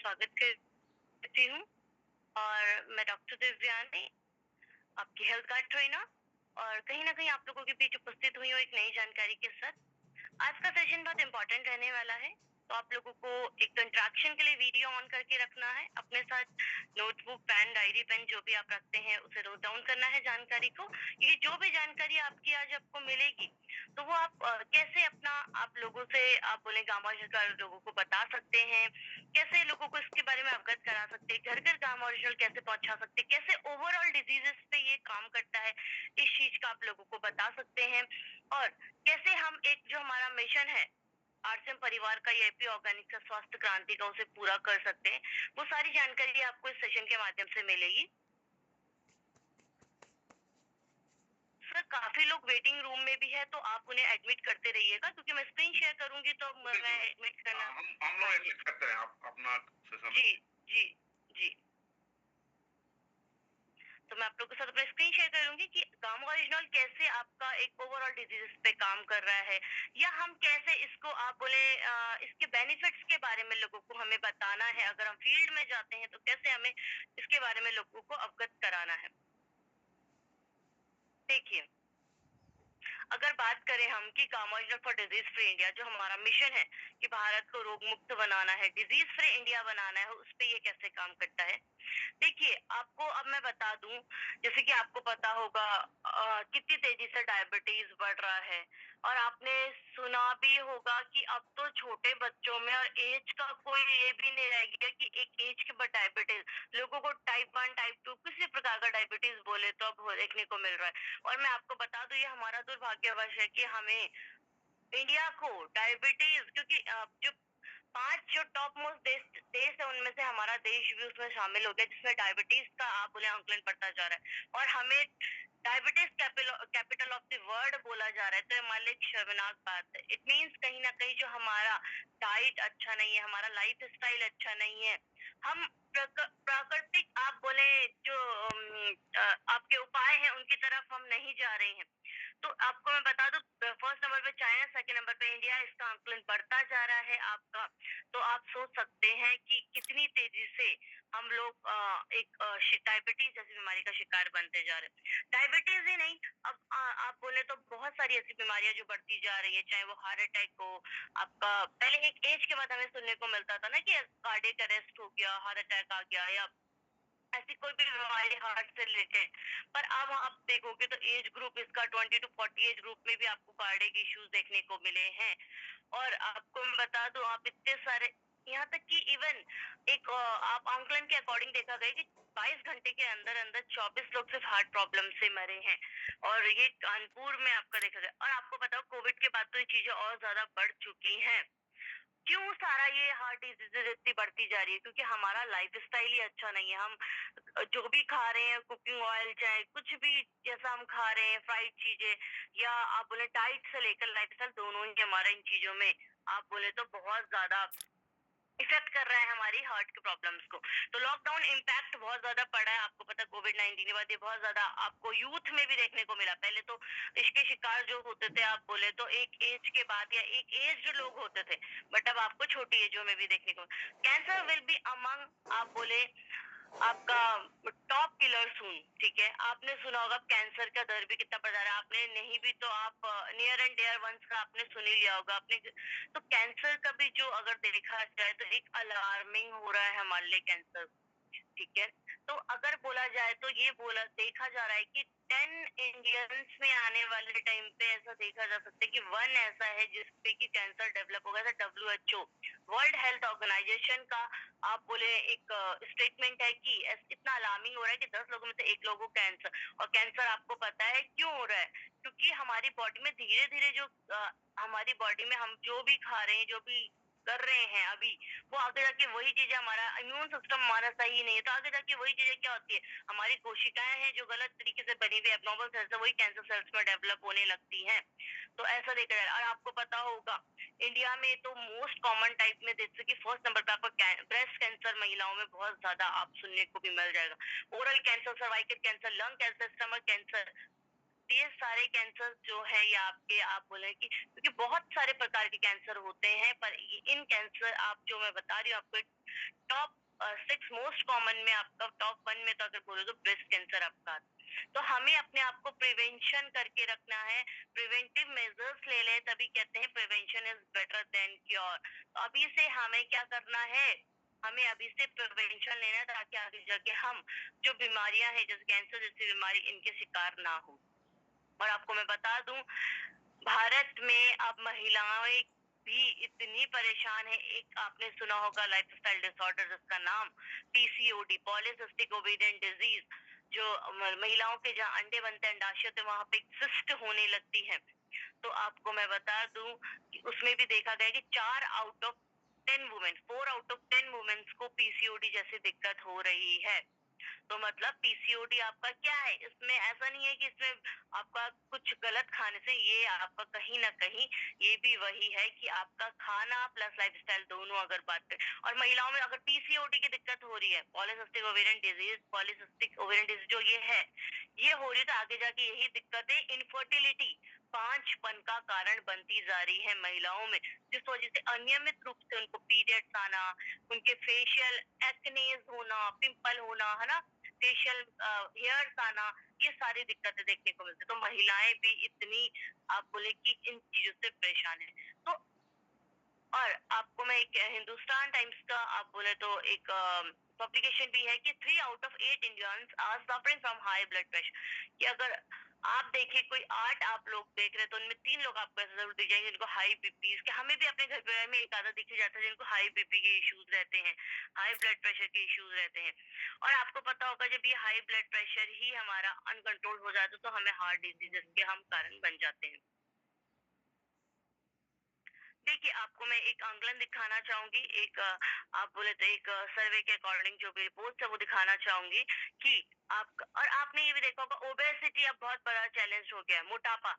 स्वागत करती हूँ और मैं डॉक्टर दिव्यानी, आपकी हेल्थ गाइड ट्रेनर और कहीं न कहीं आप लोगों के बीच उपस्थित हुई हूँ एक नई जानकारी के साथ। आज का सेशन बहुत इम्पोर्टेंट रहने वाला है, तो आप लोगों को एक तो इंटरेक्शन के लिए वीडियो ऑन करके रखना है। अपने साथ नोटबुक, पेन, डायरी, पेन जो भी आप रखते हैं उसे नोट डाउन करना है जानकारी को, क्योंकि जो भी जानकारी आपकी आज आपको मिलेगी, तो वो आप कैसे अपना आप लोगों से आप बोले गाँव ओरिजिनल लोगों को बता सकते हैं, कैसे लोगों को इसके बारे में अवगत करा सकते हैं, घर-घर गाँव ओरिजिनल कैसे पहुँचा सकते हैं, कैसे ओवरऑल डिजीज़ेज़ पे ये काम करता है, इस चीज़ का आप लोगों को बता सकते हैं और कैसे हम एक जो हमारा मिशन है, आरसीएम परिवार का या एपी ऑर्गेनिक का स्वास्थ्य क्रांति का उसे पूरा कर सकते हैं, वो सारी जानकारी आपको इस सेशन के माध्यम से मिलेगी। सर काफ़ी लोग वेटिंग रूम में भी है, तो आप उन्हें एडमिट करते रहिएगा क्योंकि मैं स्क्रीन शेयर करूँगी तो मैं बिल्कुल। एडमिट करना। हम लोग हाँ जी। एडमिट करते हैं, आप अपना सेशन जी, रखिए। जी, जी। तो मैं आप लोगों के साथ अपना स्क्रीन शेयर करूँगी कि गामा ओरिजिनल कैसे आपका एक ओवरऑल डिजीज़ पे काम कर रहा है या हम कैसे इसको आप बोले इसके बेनिफिट्स के बारे में लोगों को हमें बताना है। अगर हम फील्ड में जाते हैं, तो कैसे हमें इसके बारे में लोगों को अवगत कराना है। देखिए, अगर बात करें हम कि gamma original for disease free India जो हमारा मिशन है कि भारत को रोग मुक्त बनाना है, डिजीज फ्री इंडिया बनाना है, उस पे ये कैसे काम करता है। देखिए, आपको अब मैं बता दूं, जैसे कि आपको पता होगा कितनी तेजी से डायबिटीज बढ़ रहा है और आपने सुना भी होगा कि अब तो छोटे बच्चों में और एज का कोई ये भी नहीं रह गया कि एक एज के बाद डायबिटीज, लोगों को टाइप 1 टाइप 2 किसी प्रकार का डायबिटीज बोले तो अब देखने को मिल रहा है। और मैं आपको बता दूं, ये हमारा दुर्भाग्यवश है कि हमें इंडिया को डायबिटीज, क्योंकि जो 5 जो टॉप मोस्ट देश देश है उनमें से हमारा देश भी उसमें शामिल हो गया, जिसमें डायबिटीज का आप बोले आंकलन बढ़ता जा रहा है और हमें diabetes capital of the world बोला जा रहा है। तो हमारे लिए एक शर्मनाक बात है। इट मीन्स कहीं ना कहीं जो हमारा डाइट अच्छा नहीं है, हमारा लाइफ स्टाइल अच्छा नहीं है, हम प्राकृतिक आप बोले जो आपके उपाय हैं उनकी तरफ हम नहीं जा रहे हैं। तो आपको मैं बता दूं, फर्स्ट नंबर पे चाइना, सेकंड नंबर पे इंडिया, इसका आंकलन बढ़ता जा रहा है आपका। तो आप सोच सकते हैं कि कितनी तेजी से हम लोग एक डायबिटीज जैसी बीमारी का शिकार बनते जा रहे हैं। डायबिटीज ही नहीं, अब आप बोले तो बहुत सारी ऐसी बीमारियां जो बढ़ती जा रही है, चाहे वो हार्ट अटैक हो आपका। पहले एक एज के बाद हमें सुनने को मिलता था ना कि कार्डियक अरेस्ट हो गया, हार्ट अटैक आ गया या ऐसी कोई भी बीमारी हार्ट से रिलेटेड। पर अब आप देखोगे तो एज ग्रुप इसका 20 टू 40 एज ग्रुप में भी आपको कार्डियक इश्यूज देखने को मिले हैं। और आपको मैं बता दूं, आप इतने सारे, यहाँ तक कि इवन एक आप आंकलन के अकॉर्डिंग देखा गया कि 22 घंटे के अंदर अंदर 24 लोग सिर्फ हार्ट प्रॉब्लम से मरे हैं और ये कानपुर में आपका देखा गया। और आपको बताओ कोविड के बाद तो ये चीजें और ज्यादा बढ़ चुकी हैं। क्यों सारा ये हार्ट डिजीजेज इतनी बढ़ती जा रही है? क्योंकि हमारा लाइफस्टाइल ही अच्छा नहीं है। हम जो भी खा रहे हैं, कुकिंग ऑयल चाहे कुछ भी जैसा हम खा रहे हैं, फ्राइड चीजें या आप बोले डाइट से लेकर लाइफस्टाइल, दोनों ही हमारे इन चीजों में आप बोले तो बहुत ज्यादा इफेक्ट कर रहा है हमारी हार्ट की प्रॉब्लम्स को। तो लॉकडाउन इम्पैक्ट बहुत ज्यादा पड़ा है। आपको पता है कोविड-19 के बाद ये बहुत ज्यादा आपको यूथ में भी देखने को मिला। पहले तो इसके शिकार जो होते थे आप बोले तो एक एज के बाद या एक एज जो लोग होते थे, बट अब आपको छोटी एजों में भी देखने को। कैंसर विल बी अमंग आप बोले आपका टॉप किलर सून, ठीक है। आपने सुना होगा कैंसर का दर भी कितना बढ़ रहा है, आपने नहीं भी तो आप नियर एंड डियर वंस का आपने सुन ही लिया होगा आपने। तो कैंसर का भी जो अगर देखा जाए तो एक अलार्मिंग हो रहा है हमारे लिए कैंसर, ठीक है। तो अगर बोला जाए तो ये बोला देखा जा रहा है कि 10 इंडियंस में आने वाले टाइम पे ऐसा देखा जा सकता है कि 1 ऐसा है जिसपे कि कैंसर डेवलप होगा। ऐसा डब्ल्यूएचओ वर्ल्ड हेल्थ ऑर्गेनाइजेशन का आप बोले एक स्टेटमेंट है कि इतना अलार्मिंग हो रहा है कि 10 लोगों में से एक लोगों को कैंसर। और कैंसर आपको पता है क्यों हो रहा है? क्योंकि हमारी बॉडी में धीरे धीरे जो हमारी बॉडी में हम जो भी खा रहे हैं, जो भी कर रहे हैं अभी, वो आगे जाके वही चीजें, हमारा इम्यून सिस्टम हमारा सही नहीं है तो आगे जाके वही चीजें क्या होती है, हमारी कोशिकाएं हैं जो गलत तरीके से बनी हुई एबनॉर्मल सेल्स है, वही कैंसर सेल्स में डेवलप होने लगती हैं। तो ऐसा देखा जाए। और आपको पता होगा इंडिया में तो मोस्ट कॉमन टाइप में जैसे कि फर्स्ट नंबर पे आपका ब्रेस्ट कैंसर महिलाओं में बहुत ज्यादा आप सुनने को भी मिल जाएगा। Oral cancer, cervical cancer, lung cancer, stomach cancer, ये सारे कैंसर जो है ये आपके आप बोले कि क्योंकि बहुत सारे प्रकार के कैंसर होते हैं, पर इन कैंसर आप जो मैं बता रही हूँ आपको टॉप 6 मोस्ट कॉमन में आपका टॉप 1 में तो अगर बोले तो ब्रेस्ट कैंसर आपका आता है। तो हमें अपने आप को प्रिवेंशन करके रखना है, प्रिवेंटिव मेजर्स ले लें, तभी कहते हैं prevention is better than cure. तो अभी से हमें क्या करना है, हमें अभी से प्रिवेंशन लेना है ताकि आगे जाके हम जो बीमारियां हैं जैसे कैंसर जैसी बीमारी इनके शिकार ना हो। और आपको मैं बता दूं, भारत में अब महिलाएं भी इतनी परेशान है। एक आपने सुना होगा लाइफस्टाइल डिसऑर्डर जिसका नाम पीसीओडी, पॉलीसिस्टिक ओवेरियन डिजीज, जो महिलाओं के जहाँ अंडे बनते हैं, अंडाशय होते हैं, वहां पे सिस्ट होने लगती है। तो आपको मैं बता दूं कि उसमें भी देखा गया कि 4 आउट ऑफ 10 वुमेन्स को पीसीओडी जैसी दिक्कत हो रही है। तो मतलब पीसीओडी आपका क्या है, इसमें ऐसा नहीं है कि इसमें आपका कुछ गलत खाने से, ये आपका कहीं ना कहीं ये भी वही है कि आपका खाना प्लस लाइफस्टाइल दोनों अगर बात करें। और महिलाओं में अगर पीसीओडी की दिक्कत हो रही है, पॉलीसिस्टिक ओवेरियन डिजीज जो ये हो रही है, तो आगे जाके यही दिक्कतें इनफर्टिलिटी, पांचपन का कारण बनती जा रही है महिलाओं में, जिस वजह से अनियमित रूप से उनको पीरियड्स आना, उनके फेशियल एक्नेज होना, पिंपल होना, है ना, फेशियल हेयर्स आना, ये सारी दिक्कतें देखने को मिलती है। तो महिलाएं भी इतनी, आप बोले कि इन चीजों से परेशान है। तो और आपको मैं एक हिंदुस्तान टाइम्स का आप बोले तो एक पब्लिकेशन भी है कि 3 out of 8 Indians are suffering from high blood pressure. कि अगर आप देखिए कोई 8 आप लोग देख रहे हैं तो उनमें 3 लोग आपको ऐसे जरूर दिख जाएंगे जिनको हाई बीपी के, हमें भी अपने घर परिवार में एक आधा दिख ही जाता है जिनको हाई बीपी के इश्यूज रहते हैं, हाई ब्लड प्रेशर के इश्यूज रहते हैं। और आपको पता होगा जब ये हाई ब्लड प्रेशर ही हमारा अनकंट्रोल हो जाता है तो हमें हार्ट डिजीजेस के हम कारण बन जाते हैं। देखिए, आपको मैं एक आंकलन दिखाना चाहूंगी, एक आप बोले तो एक सर्वे के अकॉर्डिंग जो भी रिपोर्ट है वो दिखाना चाहूंगी कि आप, और आपने ये भी देखा होगा ओबेसिटी अब बहुत बड़ा चैलेंज हो गया है, मोटापा।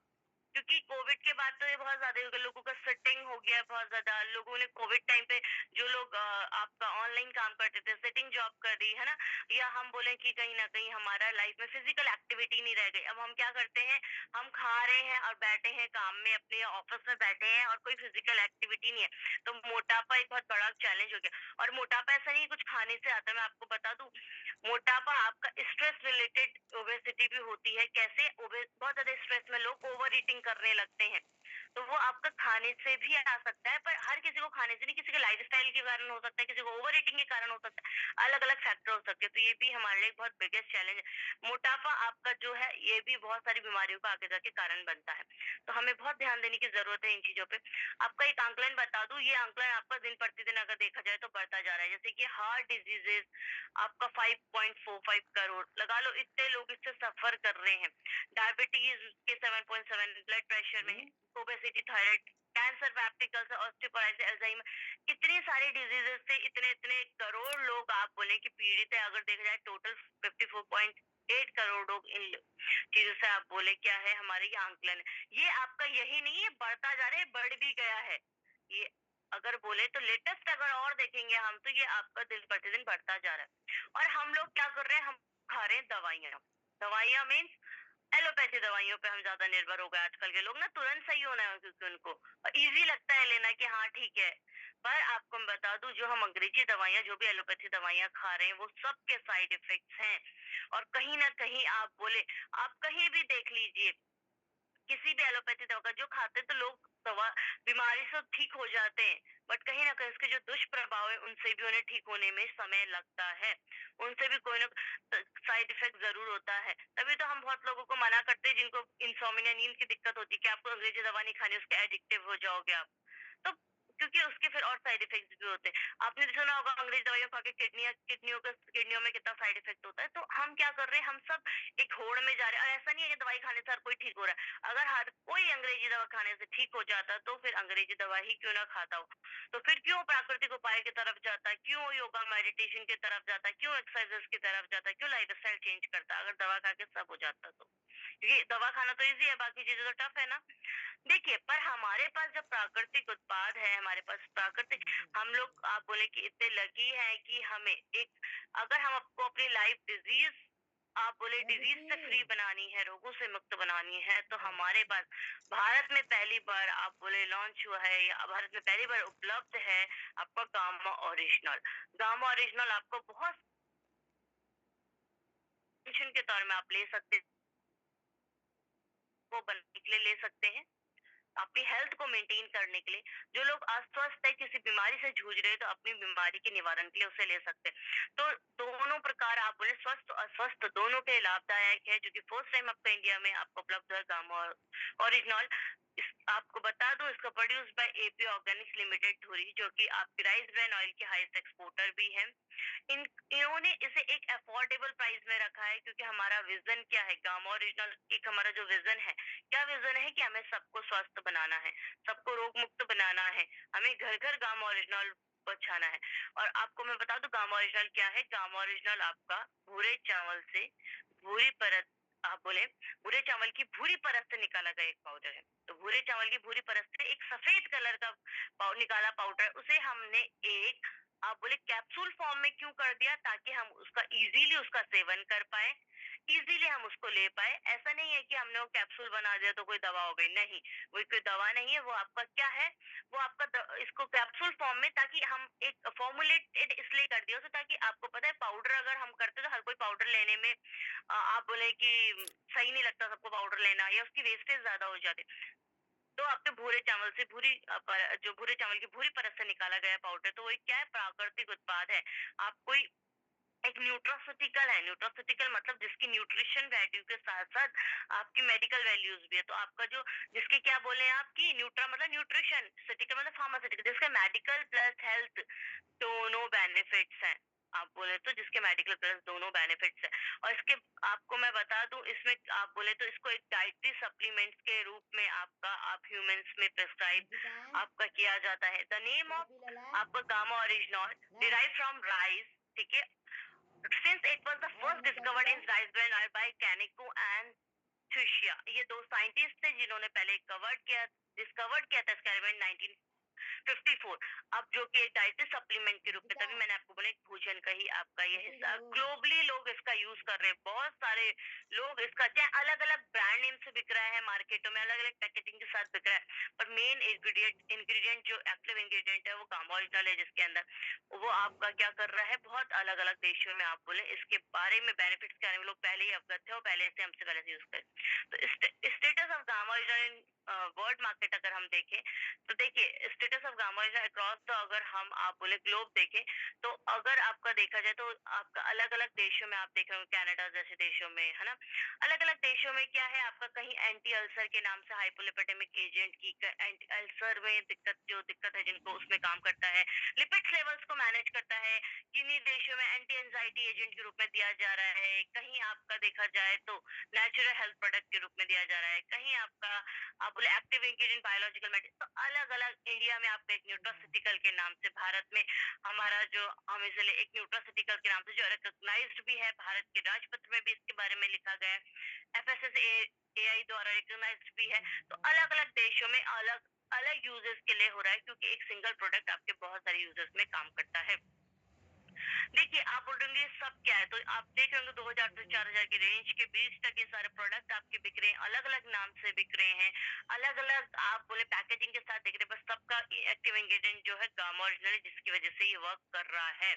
क्योंकि कोविड के बाद तो ये बहुत ज्यादा हो गया, लोगों का सिटिंग हो गया बहुत ज्यादा। लोगों ने कोविड टाइम पे जो लोग आपका ऑनलाइन काम करते थे, सिटिंग जॉब कर रही है ना, या हम बोले कि कहीं ना कहीं हमारा लाइफ में फिजिकल एक्टिविटी नहीं रह गई। अब हम क्या करते हैं, हम खा रहे हैं और बैठे हैं काम में, अपने ऑफिस में बैठे हैं और कोई फिजिकल एक्टिविटी नहीं है। तो मोटापा एक बहुत बड़ा चैलेंज हो गया। और मोटापा ऐसा नहीं कुछ खाने से आता है, मैं आपको बता दूं, मोटापा आपका स्ट्रेस रिलेटेड ओबेसिटी भी होती है। कैसे, बहुत ज्यादा स्ट्रेस में लोग ओवर ईटिंग करने लगते हैं, तो वो आपका खाने से भी आ सकता है। पर हर किसी को खाने से नहीं, किसी के लाइफस्टाइल के कारण हो सकता है, किसी को ओवर ईटिंग के कारण हो सकता है, अलग अलग फैक्टर हो सकते हैं। तो ये भी हमारे लिए बहुत बिगेस्ट चैलेंज है। मोटापा आपका जो है ये भी बहुत सारी बीमारियों का आगे जाके कारण बनता है। तो हमें बहुत ध्यान देने की जरूरत है इन चीजों पे। आपका एक आंकलन बता दूं, ये आंकलन आपका दिन प्रतिदिन अगर देखा जाए तो बढ़ता जा रहा है। जैसे कि हार्ट डिजीजेस आपका 5.45 करोड़ लगा लो, इतने लोग इससे सफर कर रहे हैं। डायबिटीज के 7.7, ब्लड प्रेशर में obesity, thyroid, cancer, peptic ulcer, osteoporosis, Alzheimer, इतनी सारी डिजीजेस से इतने इतने करोड़ लोग आप बोले कि पीड़ित है। अगर देखा जाए टोटल 54.8 करोड़ लोग इन चीजों से आप बोले क्या है, हमारे ये आंकलन है। ये आपका यही नहीं है, बढ़ता जा रहा है, बढ़ भी गया है ये। अगर बोले तो लेटेस्ट अगर और देखेंगे हम, तो ये आपका दिन प्रतिदिन बढ़ता जा रहा है। और हम लोग क्या कर रहे हैं, हम खा रहे हैं दवाइयाँ। दवाइयाँ मीन्स एलोपैथी दवाइयों पे हम ज्यादा निर्भर हो गए आजकल के लोग ना, तुरंत सही होना है क्योंकि उनको इजी लगता है लेना कि हाँ ठीक है। पर आपको मैं बता दूं, जो हम अंग्रेजी दवाइयाँ, जो भी एलोपैथी दवाइयाँ खा रहे हैं, वो सबके साइड इफेक्ट्स हैं। और कहीं ना कहीं आप बोले, आप कहीं भी देख लीजिए, किसी भी एलोपैथी दवा का जो खाते हैं तो लोग दवा बीमारी से ठीक हो जाते हैं, बट कहीं ना कहीं उसके जो दुष्प्रभाव है उनसे भी उन्हें ठीक होने में समय लगता है, उनसे भी कोई ना साइड इफेक्ट जरूर होता है। तभी तो हम बहुत लोगों को मना करते हैं जिनको इंसोमिनिया, नींद की दिक्कत होती है, कि आपको अंग्रेजी दवा नहीं खानी, उसके एडिक्टिव हो जाओगे आप। तो क्योंकि उसके फिर और साइड इफेक्ट्स भी होते हैं। आपने तो सुना होगा अंग्रेजी दवाइयों खा के किडनियों में कितना साइड इफेक्ट होता है। तो हम क्या कर रहे हैं, हम सब एक होड़ में जा रहे हैं। और ऐसा नहीं है कि दवाई खाने से हर कोई ठीक हो रहा है। अगर हर कोई अंग्रेजी दवा खाने से ठीक हो जाता तो फिर अंग्रेजी दवा ही क्यों ना खाता हो। तो फिर क्यों प्राकृतिक उपाय की तरफ जाता है, क्यों योगा मेडिटेशन की तरफ जाता है, क्यों एक्सरसाइजेस की तरफ जाता है, क्यों लाइफस्टाइल चेंज करता है, अगर दवा खा के सब हो जाता तो। क्योंकि दवा खाना तो इजी है, बाकी चीजें तो टफ है ना। देखिए, पर हमारे पास जब प्राकृतिक उत्पाद है, हमारे पास प्राकृतिक, हम लोग आप बोले कि इतने लकी है कि हमें एक, अगर हम आपको अपनी लाइफ डिजीज आप बोले हाँ डिजीज से फ्री दीदी। बनानी है, रोगों से मुक्त बनानी है, तो हमारे अच्छा। पास भारत में पहली बार आप बोले लॉन्च हुआ है, या भारत में पहली बार उपलब्ध है आपका गामा ओरिजिनल। गामा ओरिजिनल आपको बहुत पेंशन के तौर में आप ले सकते हैं, वो बनने के लिए ले सकते हैं, अपनी हेल्थ को मेंटेन करने के लिए। जो लोग अस्वस्थ है, किसी बीमारी से जूझ रहे हैं, तो अपनी बीमारी के निवारण के लिए उसे ले सकते हैं। तो दोनों प्रकार आप बोले स्वस्थ और अस्वस्थ दोनों के लाभदायक है, जो कि फर्स्ट टाइम आपका इंडिया में आपको उपलब्ध है गामा ओरिजिनल। आपको बता दूं, इसका produce by AP Organics limited धुरी, जो कि आपके राइस ब्रान ऑयल के हाईएस्ट एक्सपोर्टर भी है। इन्होंने इसे एक अफोर्डेबल प्राइस में रखा है, क्योंकि हमारा विजन क्या है, गामा ओरिजिनल एक हमारा जो विजन है, क्या विजन है कि हमें सबको स्वस्थ बनाना है, सबको रोग मुक्त बनाना है, हमें घर घर गामा ओरिजिनल पहुंचाना है। और आपको मैं बता दूं गामा ओरिजिनल क्या है। गामा ओरिजिनल आपका भूरे चावल से भूरी परत, आप बोले भूरे चावल की भूरी परत से निकाला गया एक पाउडर है। तो भूरे चावल की भूरी परत से एक सफेद कलर का निकाला पाउडर, उसे हमने एक आप बोले कैप्सूल फॉर्म में क्यों कर दिया, ताकि हम उसका इजीली उसका सेवन कर पाए, इजीली हम उसको ले पाए। ऐसा नहीं है कि हमने वो कैप्सूल बना दिया तो कोई दवा हो गई, नहीं, वो कोई दवा नहीं है। वो आपका क्या है, वो आपका इसको कैप्सूल फॉर्म में, ताकि हम एक फॉर्मुलेटेड इसलिए कर दिया उसे, ताकि आपको पता है पाउडर अगर हम करते तो हर कोई पाउडर लेने में आप बोले कि सही नहीं लगता सबको पाउडर लेना, या उसकी वेस्टेज ज्यादा हो जाती। तो आपके भूरे चावल से जो भूरे चावल की भूरी परत से निकाला गया पाउडर, तो वो एक क्या है, प्राकृतिक उत्पाद है। आप कोई एक न्यूट्रास्यूटिकल है। न्यूट्रास्यूटिकल मतलब जिसकी न्यूट्रिशन वैल्यू के साथ साथ आपकी मेडिकल वैल्यूज भी है। तो आपका जो जिसके क्या बोले आपकी न्यूट्रा मतलब न्यूट्रिशन, सिटिकल मतलब फार्मास्यूटिकल, जिसका मेडिकल प्लस हेल्थ दोनों बेनिफिट्स हैं। आप बोले तो जिसके मेडिकल प्लस दोनों बेनिफिट्स है। और इसके आपको मैं बता दूं, इसमें आप बोले तो इसको एक डाइटरी सप्लीमेंट्स के रूप में आपका आप ह्यूमंस में प्रिस्क्राइब अंकिता। आपका किया जाता है। The name law of p लला। आपका गामा ओरिजिनल ला। डिराइव फ्रॉम राइस, ठीक है। Since it was the La first Ankita discovered La. in rice bran oil by Kaneko and Tsuchiya, ये दो साइंटिस्ट थे जिन्होंने पहले डिस्कवर्ड किया था एक्सपेरिमेंट 1954। अब जो कि डाइटरी सप्लीमेंट के रूप में, अंकिता। तभी मैंने आपको बोला एक भोजन का ही आपका ये हैप्पी हिस्सा, जाओ। ग्लोबली लोग इसका यूज कर रहे हैं। बहुत सारे लोग इसका, चाहे अलग अलग ब्रांड नेम से बिक रहा है मार्केटों में, अलग अलग पैकेजिंग के साथ बिक रहा है, पर मेन इंग्रेडिएंट जो एक्टिव इंग्रेडिएंट है वो गामा ओरिजिनल है, जिसके अंदर वो आपका क्या कर रहा है, बहुत अलग अलग देशों में आप बोले इसके बारे में बेनिफिट्स के बारे में लोग पहले ही अवगत थे और पहले से हमसे पहले से यूज करें। तो status of gamma original world market अगर हम देखें, तो देखिए status of gamma original across, तो अगर हम आप बोले ग्लोब देखें, तो अगर आपका देखा जाए तो आपका अलग अलग देशों में आप देख रहे हो, कनाडा जैसे देशों में है ना, अलग अलग देशों में क्या है आपका, कहीं एंटी अल्सर के नाम से हाइपोलिपिडेमिक एजेंट की, एंटी अल्सर में दिक्कत है जिनको, उसमें काम करता है। लिपिड्स लेवल्स को मैनेज करता है। किन्हीं देशों में एंटी एंजाइटी एजेंट के रूप में दिया जा रहा है। कहीं आपका देखा जाए तो नेचुरल हेल्थ प्रोडक्ट के रूप में दिया जा रहा है। कहीं आपका आप बोले एक्टिव इंग्रेडिएंट बायोलॉजिकल मेडिसिन। तो अलग अलग इंडिया में आपका एक न्यूट्रास्यूटिकल के नाम से, भारत में हमारा जो हम इसलिए एक न्यूट्रास्यूटिकल के नाम से जो रिकॉग्नाइज्ड भी है, भारत के राजपत्र में भी इसके बारे में लिखा गया है, एफएसएसएआई द्वारा रिकॉग्नाइज्ड भी है। तो अलग अलग देशों में अलग अलग यूजेस के लिए हो रहा है, क्योंकि एक सिंगल प्रोडक्ट आपके बहुत सारे यूजेस में काम करता है। देखिए आप बोलेंगे सब क्या है, तो आप देख रहे होंगे 2000 से 4000 की रेंज के बीच तक ये सारे प्रोडक्ट आपके बिक रहे हैं, अलग अलग नाम से बिक रहे हैं, अलग अलग आप बोले पैकेजिंग के साथ दिख रहे हैं, बस सबका एक्टिव इंग्रेडिएंट जो है गामा ओरिजिनल है, जिसकी वजह से ये वर्क कर रहा है।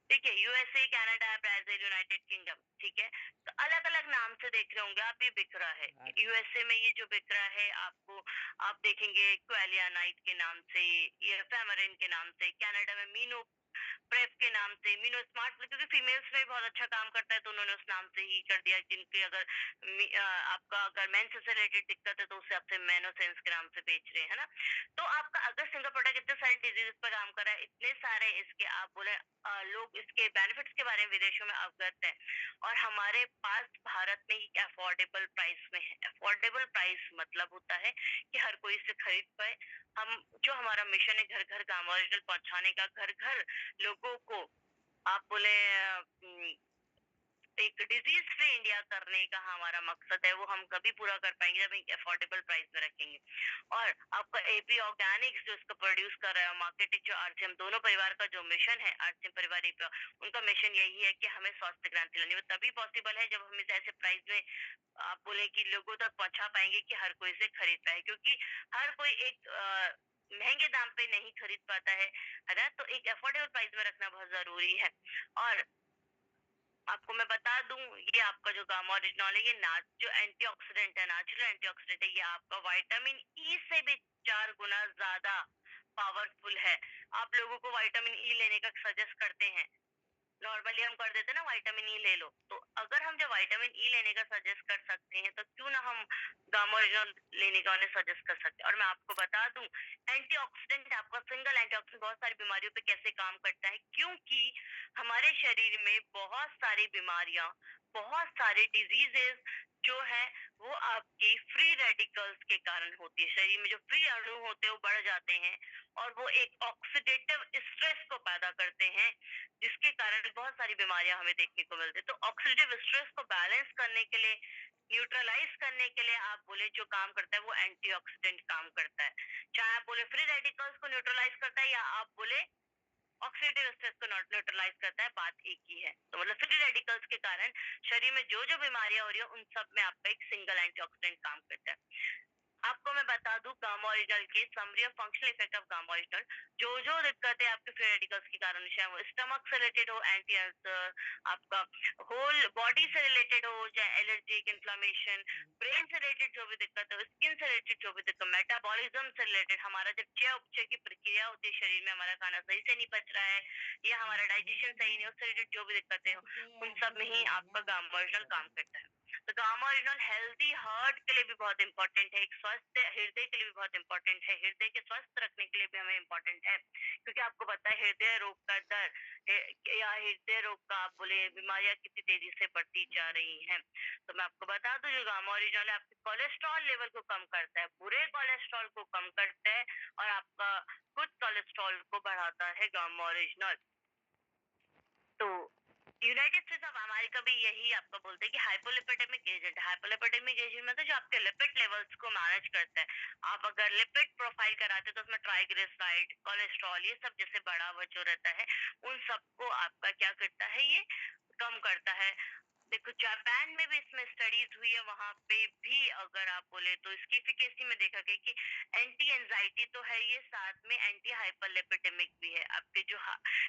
देखिए USA, Canada, Brazil, United kingdom, ठीक है, तो अलग अलग नाम से देख रहे होंगे आप, ये बिक रहा है। यूएसए में ये जो बिक रहा है आपको, आप देखेंगे क्वेलिया नाइट के नाम से, ये फेमरिन के नाम से, कनाडा में मीनो प्रेप के नाम से, मीनो स्मार्ट, क्योंकि फीमेल्स में बहुत अच्छा काम करता है तो उन्होंने उस नाम से ही कर दिया। जिनके अगर आपका अगर मेंस से रिलेटेड दिक्कत है तो उसे आपसे मेनोसेंस के नाम से बेच रहे हैं ना। तो आपका अगर सिंगल प्रोडक्ट इतने सारे डिजीज पर काम कर रहा है, इतने सारे इसके आप बोले लोग इसके बेनिफिट्स के बारे में विदेशों में अवगत है, और हमारे पास भारत में ही अफोर्डेबल प्राइस में है। अफोर्डेबल प्राइस मतलब होता है कि हर कोई इसे खरीद पाए। हम जो हमारा मिशन है घर घर गामा ओरिजिनल पहुंचाने का, घर घर लोगों को आप बोले एक डिजीज फ्री इंडिया करने का हमारा मकसद है, वो हम कभी पूरा कर पाएंगे जब एक अफोर्डेबल प्राइस में रखेंगे। और आपका एपी ऑर्गेनिक्स जो इसको प्रोड्यूस कर रहा है, मार्केटिंग जो आरसीएम, दोनों परिवार का जो मिशन है, आरसीएम परिवार एपी, उनका मिशन यही है कि हमें स्वास्थ्य क्रांति लानी। वो तभी पॉसिबल है जब हम इसे ऐसे प्राइस में आप बोले कि लोगों तक पहुंचा पाएंगे कि हर कोई इसे खरीद पाए, क्योंकि हर कोई एक महंगे दाम पे नहीं खरीद पाता है ना? तो एक अफोर्डेबल प्राइस में रखना बहुत जरूरी है। और आपको मैं बता दूं, ये आपका जो गामा ओरिजिनल है, ये जो एंटीऑक्सीडेंट है, नेचुरल एंटीऑक्सीडेंट है, ये आपका विटामिन ई से भी 4 गुना ज्यादा पावरफुल है। आप लोगों को विटामिन ई लेने का सजेस्ट करते हैं, नॉर्मली हम कर देते हैं ना, विटामिन ई ले लो। तो अगर हम जब विटामिन ई लेने का सजेस्ट कर सकते हैं, तो क्यों ना हम गामा ओरिजिनल लेने का उन्हें सजेस्ट कर सकते हैं। और मैं आपको बता दूं, एंटीऑक्सीडेंट, आपका सिंगल एंटीऑक्सीडेंट बहुत सारी बीमारियों पे कैसे काम करता है, क्योंकि हमारे शरीर में बहुत सारी बीमारियां, बहुत सारे डिजीजेस जो है, वो आपकी फ्री रेडिकल्स के कारण होती है। शरीर में जो फ्री अणु होते हैं वो बढ़ जाते हैं, और वो एक ऑक्सीडेटिव स्ट्रेस को पैदा करते हैं, जिसके कारण बहुत सारी बीमारियां हमें देखने को मिलती है। तो ऑक्सीडेटिव स्ट्रेस को बैलेंस करने के लिए, न्यूट्रलाइज करने के लिए आप बोले जो काम करता है वो एंटीऑक्सीडेंट काम करता है। चाहे आप बोले फ्री रेडिकल्स को न्यूट्रलाइज करता है, या आप बोले ऑक्सीडेटिव स्ट्रेस को न्यूट्रलाइज करता है, बात एक ही है। तो मतलब फ्री रेडिकल्स के कारण शरीर में जो जो बीमारियां हो रही है, उन सब में आपका एक सिंगल एंटीऑक्सीडेंट काम करता है। आपको मैं बता दूं, गामा ओरिजिनल की summary of functional effect of gamma original, जो जो दिक्कतें आपके फ्री रेडिकल्स के कारण, चाहे वो स्टमक से रिलेटेड हो, एंटी अल्सर, आपका होल बॉडी से रिलेटेड हो, चाहे एलर्जिक इन्फ्लामेशन, ब्रेन से रिलेटेड जो भी दिक्कत है, स्किन से रिलेटेड जो भी दिक्कत, मेटाबॉलिज्म से रिलेटेड, हमारा जब चय उपचय की प्रक्रिया होती है शरीर में, हमारा खाना सही से नहीं पच रहा है, या हमारा डाइजेशन सही नहीं, उससे रिलेटेड जो भी दिक्कतें हो, उन सब में ही आपका गामा ओरिजिनल काम करता है। तो गामा ओरिजिनल हेल्दी हार्ट के लिए भी बहुत इंपॉर्टेंट है, एक स्वस्थ हृदय के लिए भी बहुत इंपॉर्टेंट है, हृदय के स्वस्थ रखने के लिए भी हमें इंपॉर्टेंट है, क्योंकि आपको पता है हृदय रोग का दर, या हृदय रोग का आप बोले बीमारियां कितनी तेजी से बढ़ती जा रही हैं। तो मैं आपको बता दूं, जो गामा ओरिजिनल है, आपके कोलेस्ट्रॉल लेवल को कम करता है, बुरे कोलेस्ट्रॉल को कम करता है, और आपका गुड कोलेस्ट्रॉल को बढ़ाता है गामा ओरिजिनल। तो यूनाइटेड स्टेट्स ऑफ अमेरिका भी यही आपका बोलते हैं कि हाइपोलिपिडेमिक एजेंट, हाइपोलिपिडेमिक एजेंट मतलब जो आपके लिपिड लेवल्स को मैनेज करता है। आप अगर लिपिड प्रोफाइल कराते हैं, तो उसमें ट्राइग्लिसराइड, कोलेस्ट्रॉल, ये सब जैसे बढ़ा हुआ जो रहता है, उन सबको आपका क्या करता है, ये कम करता है। देखो, जापान में भी इसमें स्टडीज हुई है, वहां पे भी अगर आप बोले तो इसकी एफिकेसी में देखा गया कि एंटी एंजाइटी तो है ये, साथ में एंटी हाइपरलिपिडेमिक भी है। आपके जो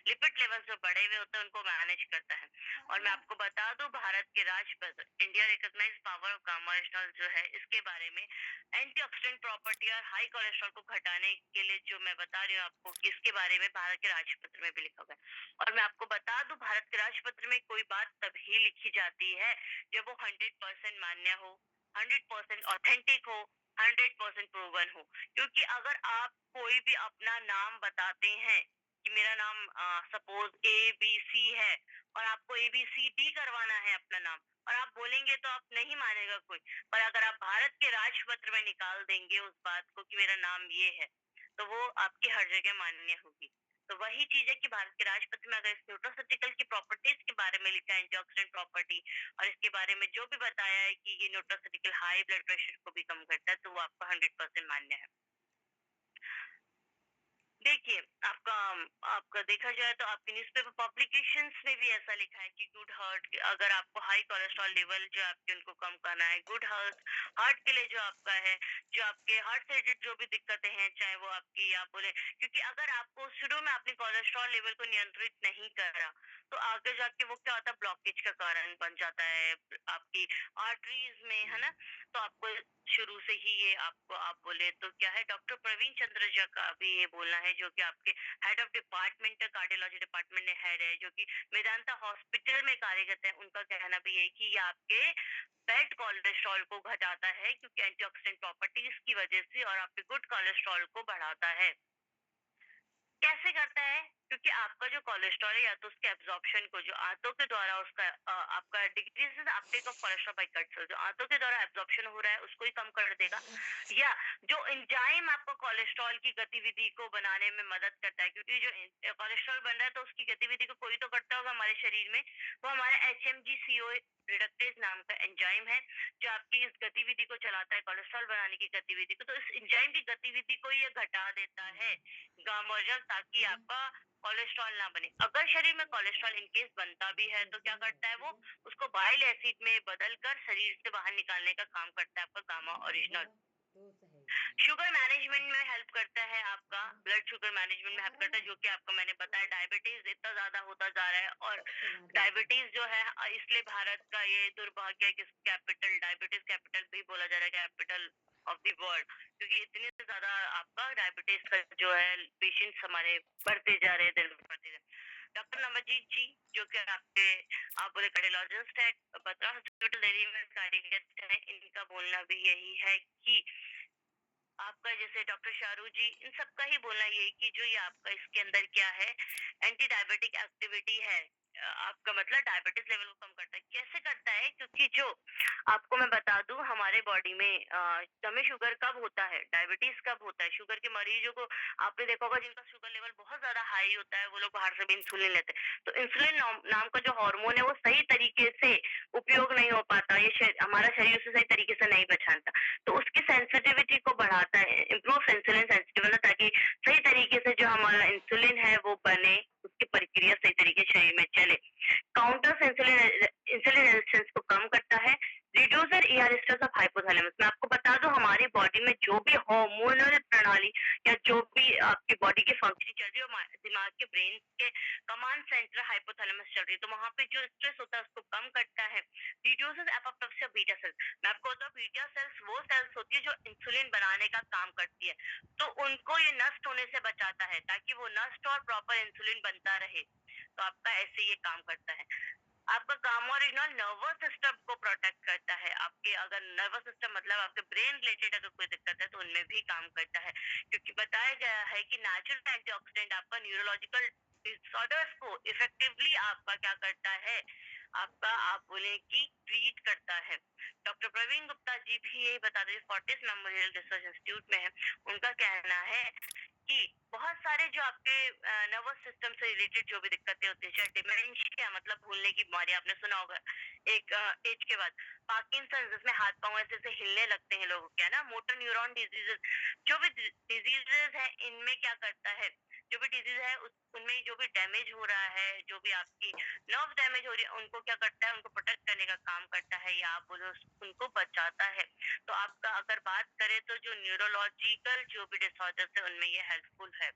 लिपिड लेवल जो बढ़े हुए होते हैं उनको मैनेज करता है। और मैं आपको बता दूं, भारत के राष्ट्रपति, India recognise power of gamma original जो है, इसके बारे में एंटीऑक्सीडेंट प्रॉपर्टी और हाई कोलेस्ट्रॉल को घटाने के लिए जो मैं बता रही हूँ आपको, कि इसके बारे में भारत के राष्ट्रपत्र में भी लिखा हुआ है। और मैं आपको बता दूं, भारत के राष्ट्रपत्र में कोई बात तभी लिखी जाती है जब वो 100% मान्य हो, 100% ऑथेंटिक हो, 100% प्रूवन हो। क्योंकि अगर आप कोई भी अपना नाम बताते हैं कि मेरा नाम सपोज ए बी सी है, और आपको ए बी सी डी करवाना है अपना नाम, और आप बोलेंगे तो आप नहीं मानेगा कोई। पर अगर आप भारत के राजपत्र में निकाल देंगे उस बात को कि मेरा नाम ये है, तो वो आपकी हर जगह मान्य होगी। तो वही चीज है कि भारत के राष्ट्रपति में अगर इस न्यूट्रोसिटिकल की प्रॉपर्टीज के बारे में लिखा है, एंटीऑक्सीडेंट प्रॉपर्टी, और इसके बारे में जो भी बताया है कि ये न्यूट्रोसिटिकल हाई ब्लड प्रेशर को भी कम करता है, तो वो आपका 100% मान्य है। देखिए, आपका आपका देखा जाए तो आपके न्यूज़पेपर पब्लिकेशंस में भी ऐसा लिखा है कि गुड हार्ट, अगर आपको हाई कोलेस्ट्रॉल लेवल जो आपके उनको कम करना है, गुड हार्ट हार्ट के लिए जो आपका है, जो आपके हार्ट से रिलेटेड जो भी दिक्कतें हैं, चाहे वो आपकी आप बोले, क्योंकि अगर आपको शुरू में अपने कोलेस्ट्रॉल लेवल को नियंत्रित नहीं करा, तो आगे जाके वो क्या होता है, ब्लॉकेज का कारण बन जाता है आपकी आर्टरीज में, है ना? तो आपको शुरू से ही ये आपको आप बोले तो क्या है, डॉक्टर प्रवीण चंद्र झा का भी ये बोलना है, जो कि आपके head of department cardiology department में हेड है, जो कि मेदांता हॉस्पिटल में कार्यरत है। उनका कहना भी है कि ये आपके बैड कोलेस्ट्रॉल को घटाता है, क्योंकि एंटीऑक्सीडेंट प्रॉपर्टीज की वजह से, और आपके गुड कोलेस्ट्रॉल को बढ़ाता है। कैसे करता है? क्योंकि आपका जो कोलेस्ट्रॉल है या तो उसके एब्जॉर्प्शन को जो आंतों के द्वारा उसका आपका decreases uptake of cholesterol by gut cell, जो आंतों के द्वारा एब्जॉर्प्शन हो रहा है उसको ही कम कर देगा, या जो एंजाइम आपको कोलेस्ट्रॉल की गतिविधि को बनाने में मदद करता है, क्योंकि जो कोलेस्ट्रॉल बन रहा है तो उसकी गतिविधि को कोई तो करता होगा हमारे शरीर में, वो हमारा HMG-CoA रिडक्टेज नाम का एंजाइम है जो आपकी इस गतिविधि को चलाता है, कोलेस्ट्रॉल बनाने की गतिविधि को। तो इस एंजाइम की गतिविधि को ये घटा देता है गामा, ताकि आपका कोलेस्ट्रॉल ना बने। अगर शरीर में कोलेस्ट्रॉल इनकेस बनता भी है तो क्या करता है वो, उसको बाइल एसिड में बदलकर शरीर से बाहर निकालने का काम करता है आपका गामा ओरिजिनल। शुगर मैनेजमेंट में हेल्प करता है, आपका ब्लड शुगर मैनेजमेंट में हेल्प करता है, जो कि आपको मैंने बताया डायबिटीज इतना ज्यादा होता जा रहा है, और डायबिटीज जो है इसलिए भारत का ये दुर्भाग्य है कि कैपिटल डायबिटीज कैपिटल भी बोला जा रहा है, कैपिटल ऑफ द वर्ल्ड, क्योंकि इतने ज्यादा आपका डायबिटीज का जो है पेशेंट्स हमारे बढ़ते जा रहे हैं, दिन बढ़ते जा रहे हैं। डॉक्टर नमजीत जी जो कि आपके आप बोले कार्डियोलॉजिस्ट है, बत्रा हॉस्पिटल दिल्ली में कार्यरत है, इनका बोलना भी यही है कि आपका जैसे डॉक्टर शाहरुख जी इन सबका ही बोलना यही कि जो ये आपका इसके अंदर क्या है, एंटी डायबिटिक एक्टिविटी है, आपका मतलब डायबिटीज लेवल को कम करता है। कैसे करता है, क्योंकि जो आपको मैं बता दूं हमारे बॉडी में हमें शुगर कब होता है, डायबिटीज कब होता है, शुगर के मरीजों को आपने देखा होगा जिनका शुगर लेवल बहुत ज्यादा हाई होता है वो लोग बाहर से भी इंसुलिन लेते हैं, तो इंसुलिन नाम का जो हार्मोन है वो सही तरीके से उपयोग नहीं हो पाता, ये हमारा शरीर उसे सही तरीके से नहीं पहचानता, तो उसकी सेंसिटिविटी को बढ़ाता है, इम्प्रूव इंसुलिन सेंसिटिव, ताकि सही तरीके से जो हमारा इंसुलिन है वो बने, उसकी प्रक्रिया सही तरीके से शरीर में चले। काउंटर्स इंसुलिन इंसुलिन रेजिस्टेंस को कम करता है, रिड्यूसर स्ट्रेस ऑफ हाइपोथैलेमस। मैं आपको बता दूं हमारी बॉडी में जो भी हार्मोनल प्रणाली या जो भी आपकी बॉडी की फंक्शनिंग चल रही है, दिमाग के ब्रेन के कमांड सेंटर हाइपोथैलेमस चल रही है, तो वहां पे जो स्ट्रेस होता है उसको कम करता है, reduces apoptosis of beta cells. मैं आपको बताऊं बीटा सेल्स वो सेल्स होती है जो इंसुलिन बनाने का काम करती है, तो उनको ये नष्ट होने से बचाता है ताकि वो नष्ट और प्रॉपर इंसुलिन बनता रहे, तो आपका ऐसे ये काम करता है। आपका गामा ओरिजिनल नर्वस सिस्टम को प्रोटेक्ट करता है, आपके अगर नर्वस सिस्टम मतलब आपके ब्रेन रिलेटेड अगर कोई दिक्कत है तो उनमें भी काम करता है, क्योंकि बताया गया है कि नेचुरल एंटीऑक्सीडेंट आपका न्यूरोलॉजिकल डिसऑर्डर्स को इफेक्टिवली आपका क्या करता है, आपका आप बोले कि ट्रीट करता है। डॉक्टर प्रवीण गुप्ता जी भी यही बताते हैं, फोर्टिस मेमोरियल रिसर्च इंस्टीट्यूट में है, उनका कहना है कि बहुत सारे जो आपके नर्वस सिस्टम से रिलेटेड जो भी दिक्कतें होती है, चाहे डिमेंशिया मतलब भूलने की बीमारी आपने सुना होगा एक एज के बाद, पार्किंसन जिसमें हाथ पांव ऐसे ऐसे हिलने लगते हैं लोगों के, ना मोटर न्यूरॉन डिजीजेस, जो भी डिजीजेस है इनमें क्या करता है, जो भी डिजीज है उनमें जो भी डैमेज हो रहा है, जो भी आपकी नर्व डैमेज हो रही है उनको क्या करता है, उनको प्रोटेक्ट करने का काम करता है, या आप बोलो उनको बचाता है। तो आपका अगर बात करें तो जो न्यूरोलॉजिकल जो भी डिसऑर्डर्स है उनमें ये हेल्पफुल है।